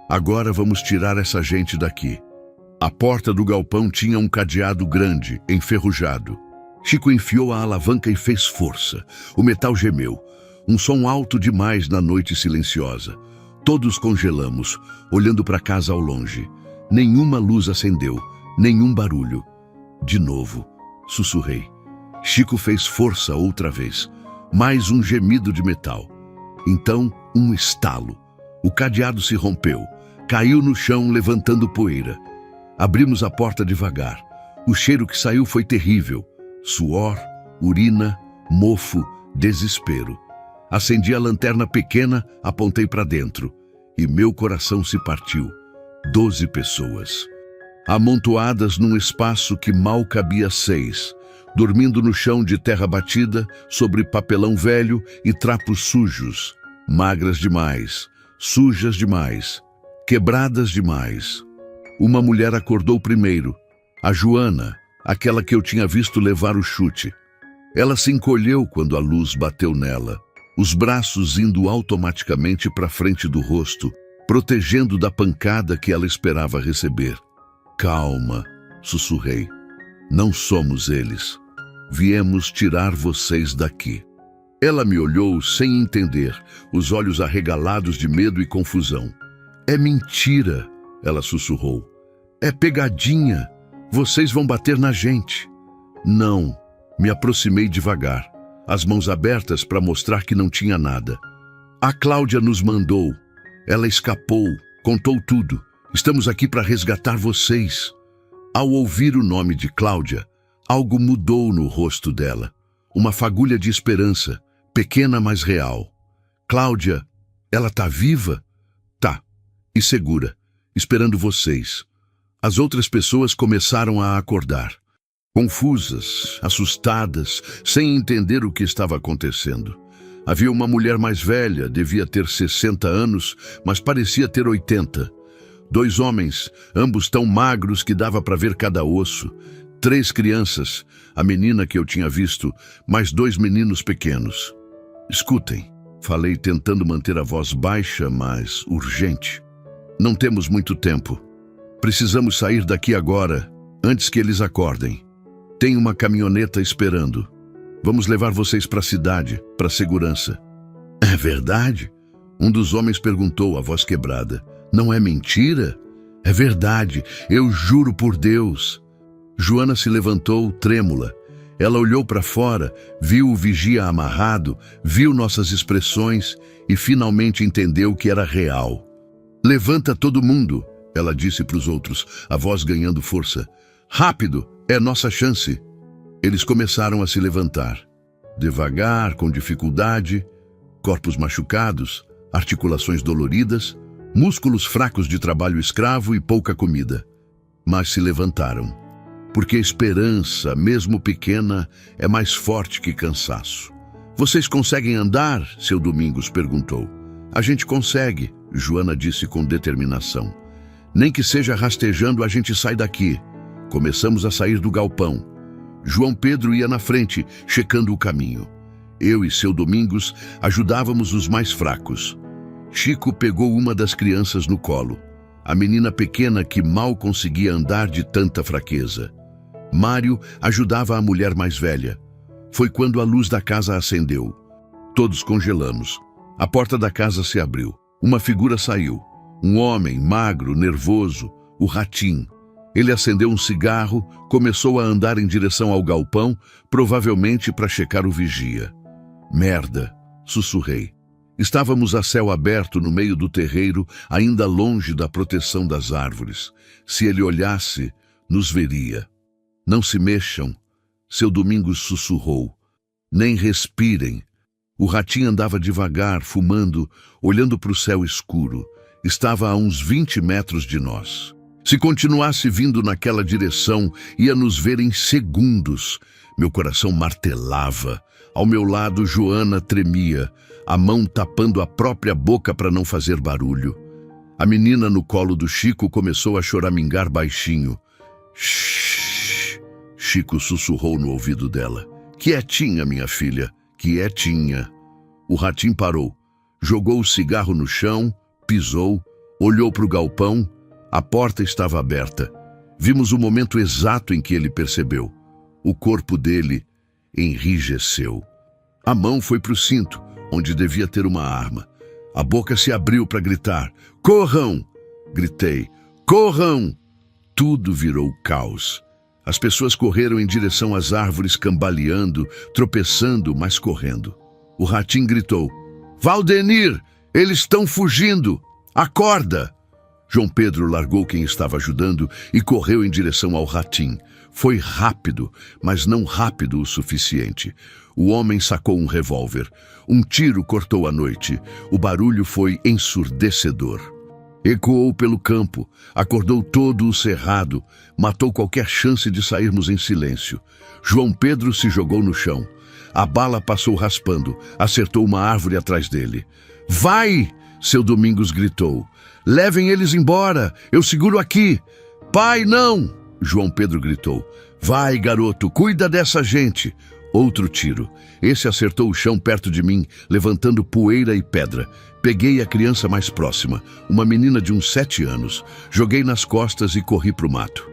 Agora vamos tirar essa gente daqui. A porta do galpão tinha um cadeado grande, enferrujado. Chico enfiou a alavanca e fez força. O metal gemeu. Um som alto demais na noite silenciosa. Todos congelamos, olhando para casa ao longe. Nenhuma luz acendeu, nenhum barulho. De novo, sussurrei. Chico fez força outra vez. Mais um gemido de metal. Então, um estalo. O cadeado se rompeu. Caiu no chão, levantando poeira. Abrimos a porta devagar. O cheiro que saiu foi terrível. Suor, urina, mofo, desespero. Acendi a lanterna pequena, apontei para dentro. E meu coração se partiu. 12 pessoas. Amontoadas num espaço que mal cabia 6. Dormindo no chão de terra batida, sobre papelão velho e trapos sujos. Magras demais, sujas demais, quebradas demais. Uma mulher acordou primeiro. A Joana, aquela que eu tinha visto levar o chute. Ela se encolheu quando a luz bateu nela, os braços indo automaticamente para frente do rosto, protegendo da pancada que ela esperava receber. Calma, sussurrei. Não somos eles. Viemos tirar vocês daqui. Ela me olhou sem entender, os olhos arregalados de medo e confusão. É mentira, ela sussurrou. É pegadinha. Vocês vão bater na gente. Não. Me aproximei devagar, as mãos abertas para mostrar que não tinha nada. A Cláudia nos mandou. Ela escapou, contou tudo. Estamos aqui para resgatar vocês. Ao ouvir o nome de Cláudia, algo mudou no rosto dela. Uma fagulha de esperança, pequena mas real. Cláudia, ela tá viva? Tá. E segura, esperando vocês. As outras pessoas começaram a acordar. Confusas, assustadas, sem entender o que estava acontecendo. Havia uma mulher mais velha, devia ter 60 anos, mas parecia ter 80. 2 homens, ambos tão magros que dava para ver cada osso. 3 crianças, a menina que eu tinha visto, mais 2 meninos pequenos. Escutem, falei tentando manter a voz baixa, mas urgente. Não temos muito tempo. Precisamos sair daqui agora, antes que eles acordem. Tem uma caminhoneta esperando. Vamos levar vocês para a cidade, para segurança. É verdade? Um dos homens perguntou, a voz quebrada. Não é mentira? É verdade, eu juro por Deus. Joana se levantou, trêmula. Ela olhou para fora, viu o vigia amarrado, viu nossas expressões e finalmente entendeu que era real. Levanta todo mundo, ela disse para os outros, a voz ganhando força. Rápido! É nossa chance. Eles começaram a se levantar. Devagar, com dificuldade, corpos machucados, articulações doloridas, músculos fracos de trabalho escravo e pouca comida. Mas se levantaram. Porque a esperança, mesmo pequena, é mais forte que cansaço. Vocês conseguem andar? Seu Domingos perguntou. A gente consegue, Joana disse com determinação. Nem que seja rastejando, a gente sai daqui. Começamos a sair do galpão. João Pedro ia na frente, checando o caminho. Eu e seu Domingos ajudávamos os mais fracos. Chico pegou uma das crianças no colo, a menina pequena que mal conseguia andar de tanta fraqueza. Mário ajudava a mulher mais velha. Foi quando a luz da casa acendeu. Todos congelamos. A porta da casa se abriu. Uma figura saiu. Um homem, magro, nervoso, o Ratim. Ele acendeu um cigarro, começou a andar em direção ao galpão, provavelmente para checar o vigia. Merda, sussurrei. Estávamos a céu aberto no meio do terreiro, ainda longe da proteção das árvores. Se ele olhasse, nos veria. Não se mexam, seu Domingos sussurrou. Nem respirem. O Ratinho andava devagar, fumando, olhando para o céu escuro. Estava a uns 20 metros de nós. Se continuasse vindo naquela direção, ia nos ver em segundos. Meu coração martelava. Ao meu lado, Joana tremia, a mão tapando a própria boca para não fazer barulho. A menina no colo do Chico começou a choramingar baixinho. Shhh! Chico sussurrou no ouvido dela. Quietinha, minha filha, quietinha. O Ratinho parou, jogou o cigarro no chão, pisou, olhou para o galpão. A porta estava aberta. Vimos o momento exato em que ele percebeu. O corpo dele enrijeceu. A mão foi para o cinto, onde devia ter uma arma. A boca se abriu para gritar. Corram! Gritei. Corram! Tudo virou caos. As pessoas correram em direção às árvores, cambaleando, tropeçando, mas correndo. O Ratinho gritou. Valdenir! Eles estão fugindo! Acorda! João Pedro largou quem estava ajudando e correu em direção ao Ratinho. Foi rápido, mas não rápido o suficiente. O homem sacou um revólver. Um tiro cortou a noite. O barulho foi ensurdecedor. Ecoou pelo campo, acordou todo o cerrado, matou qualquer chance de sairmos em silêncio. João Pedro se jogou no chão. A bala passou raspando, acertou uma árvore atrás dele. Vai! Seu Domingos gritou. Levem eles embora, eu seguro aqui. Pai, não! João Pedro gritou. Vai, garoto, cuida dessa gente. Outro tiro. Esse acertou o chão perto de mim, levantando poeira e pedra. Peguei a criança mais próxima, uma menina de uns 7 anos. Joguei nas costas e corri para o mato.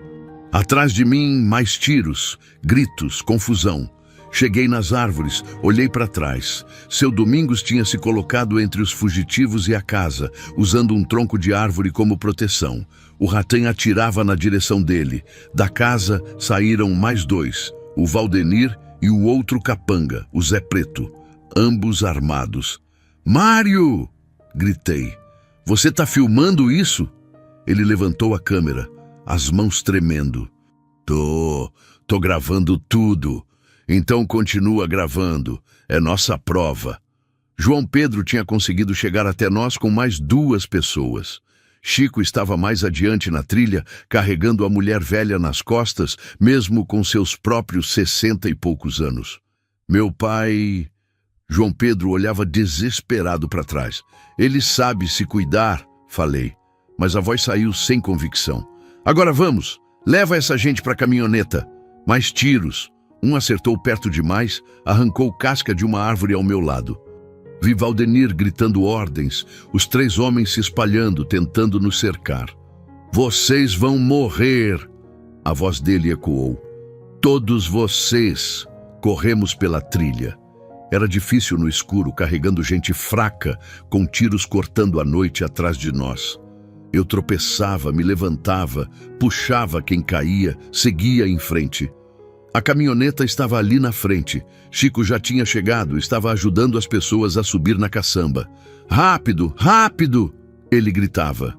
Atrás de mim, mais tiros, gritos, confusão. Cheguei nas árvores, olhei para trás. Seu Domingos tinha se colocado entre os fugitivos e a casa, usando um tronco de árvore como proteção. O Ratanha atirava na direção dele. Da casa saíram mais 2, o Valdenir e o outro capanga, o Zé Preto, ambos armados. "Mário!" gritei. "Você tá filmando isso?" Ele levantou a câmera, as mãos tremendo. Tô gravando tudo." "Então continua gravando, é nossa prova." João Pedro tinha conseguido chegar até nós com mais 2 pessoas. Chico estava mais adiante na trilha, carregando a mulher velha nas costas, mesmo com seus próprios 60 e poucos anos. Meu pai... João Pedro olhava desesperado para trás. "Ele sabe se cuidar", falei, mas a voz saiu sem convicção. "Agora vamos, leva essa gente para a caminhoneta." Mais tiros. Um acertou perto demais, arrancou casca de uma árvore ao meu lado. Vi Valdenir gritando ordens, os 3 homens se espalhando, tentando nos cercar. "Vocês vão morrer!" A voz dele ecoou. "Todos vocês!" Corremos pela trilha. Era difícil no escuro, carregando gente fraca, com tiros cortando a noite atrás de nós. Eu tropeçava, me levantava, puxava quem caía, seguia em frente. A caminhoneta estava ali na frente. Chico já tinha chegado, estava ajudando as pessoas a subir na caçamba. "Rápido, rápido!" ele gritava.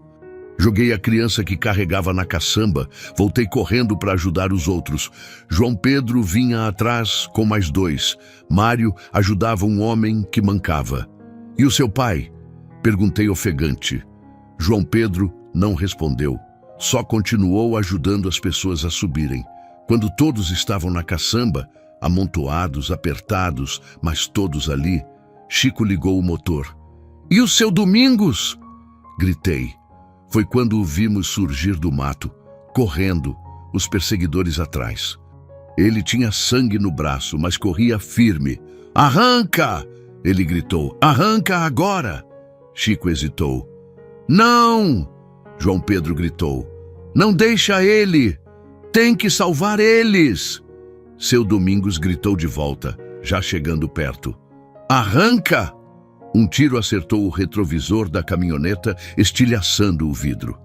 Joguei a criança que carregava na caçamba, voltei correndo para ajudar os outros. João Pedro vinha atrás com mais 2. Mário ajudava um homem que mancava. "E o seu pai?" perguntei ofegante. João Pedro não respondeu, só continuou ajudando as pessoas a subirem. Quando todos estavam na caçamba, amontoados, apertados, mas todos ali, Chico ligou o motor. "E o seu Domingos?" gritei. Foi quando o vimos surgir do mato, correndo, os perseguidores atrás. Ele tinha sangue no braço, mas corria firme. "Arranca!" ele gritou. "Arranca agora!" Chico hesitou. "Não!" João Pedro gritou. "Não deixa ele! Tem que salvar eles!" Seu Domingos gritou de volta, já chegando perto. "Arranca!" Um tiro acertou o retrovisor da caminhoneta, estilhaçando o vidro.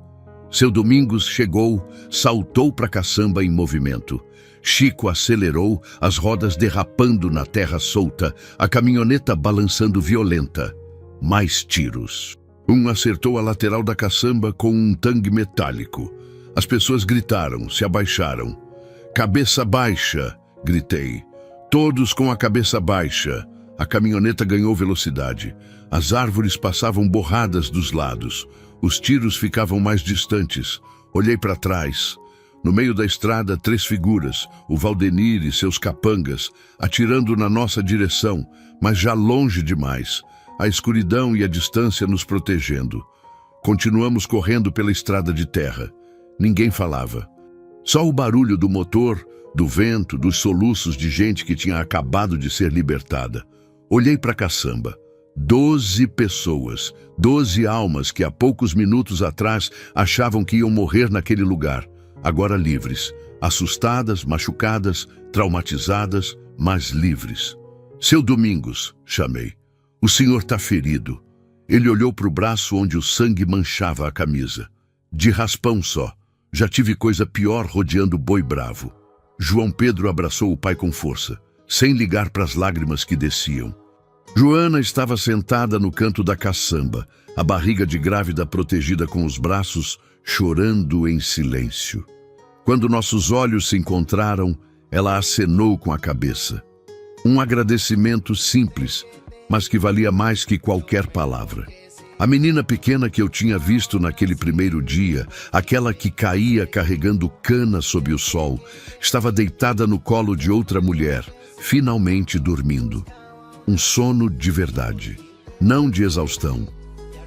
Seu Domingos chegou, saltou para a caçamba em movimento. Chico acelerou, as rodas derrapando na terra solta, a caminhoneta balançando violenta. Mais tiros. Um acertou a lateral da caçamba com um tangue metálico. As pessoas gritaram, se abaixaram. "Cabeça baixa!" gritei. "Todos com a cabeça baixa!" A caminhoneta ganhou velocidade. As árvores passavam borradas dos lados. Os tiros ficavam mais distantes. Olhei para trás. No meio da estrada, 3 figuras, o Valdenir e seus capangas, atirando na nossa direção, mas já longe demais. A escuridão e a distância nos protegendo. Continuamos correndo pela estrada de terra. Ninguém falava. Só o barulho do motor, do vento, dos soluços de gente que tinha acabado de ser libertada. Olhei para a caçamba. 12 pessoas, 12 almas que há poucos minutos atrás achavam que iam morrer naquele lugar. Agora livres, assustadas, machucadas, traumatizadas, mas livres. "Seu Domingos", chamei. "O senhor está ferido." Ele olhou para o braço onde o sangue manchava a camisa. "De raspão só. Já tive coisa pior rodeando boi bravo." João Pedro abraçou o pai com força, sem ligar para as lágrimas que desciam. Joana estava sentada no canto da caçamba, a barriga de grávida protegida com os braços, chorando em silêncio. Quando nossos olhos se encontraram, ela acenou com a cabeça. Um agradecimento simples, mas que valia mais que qualquer palavra. A menina pequena que eu tinha visto naquele primeiro dia, aquela que caía carregando cana sob o sol, estava deitada no colo de outra mulher, finalmente dormindo. Um sono de verdade, não de exaustão,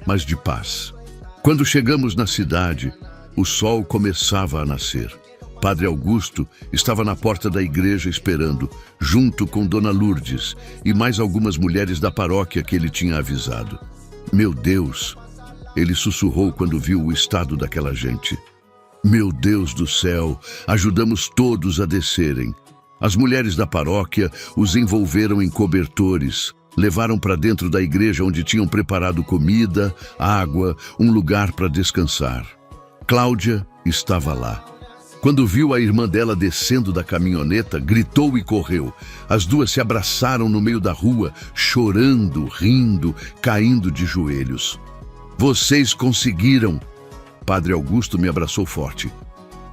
mas de paz. Quando chegamos na cidade, o sol começava a nascer. Padre Augusto estava na porta da igreja esperando, junto com Dona Lourdes e mais algumas mulheres da paróquia que ele tinha avisado. Meu Deus! Ele sussurrou quando viu o estado daquela gente. Meu Deus do céu! Ajudamos todos a descerem. As mulheres da paróquia os envolveram em cobertores, levaram para dentro da igreja onde tinham preparado comida, água, um lugar para descansar. Cláudia estava lá. Quando viu a irmã dela descendo da caminhoneta, gritou e correu. As duas se abraçaram no meio da rua, chorando, rindo, caindo de joelhos. Vocês conseguiram! Padre Augusto me abraçou forte.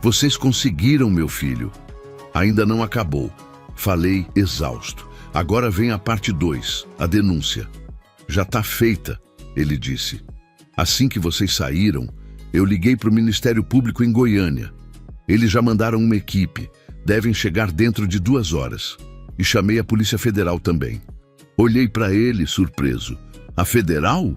Vocês conseguiram, meu filho. Ainda não acabou. Falei exausto. Agora vem a parte 2, a denúncia. Já está feita, ele disse. Assim que vocês saíram, eu liguei para o Ministério Público em Goiânia. Eles já mandaram uma equipe, devem chegar dentro de 2 horas. E chamei a Polícia Federal também. Olhei para ele, surpreso. A federal?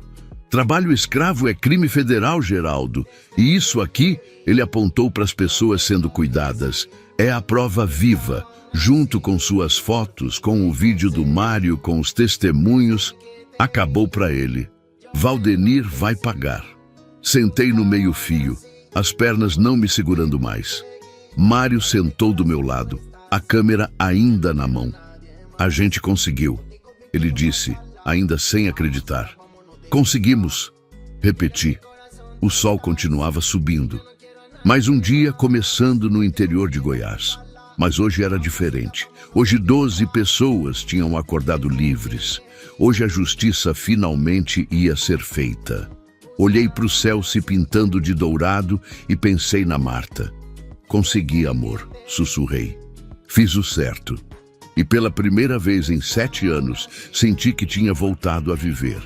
Trabalho escravo é crime federal, Geraldo. E isso aqui, ele apontou para as pessoas sendo cuidadas. É a prova viva, junto com suas fotos, com o vídeo do Mário, com os testemunhos. Acabou para ele. Valdenir vai pagar. Sentei no meio-fio, as pernas não me segurando mais. Mário sentou do meu lado, a câmera ainda na mão. A gente conseguiu, ele disse, ainda sem acreditar. Conseguimos, repeti. O sol continuava subindo. Mais um dia começando no interior de Goiás. Mas hoje era diferente. Hoje 12 pessoas tinham acordado livres. Hoje a justiça finalmente ia ser feita. Olhei para o céu se pintando de dourado e pensei na Marta. Consegui, amor, sussurrei. Fiz o certo. E pela primeira vez em 7 anos, senti que tinha voltado a viver.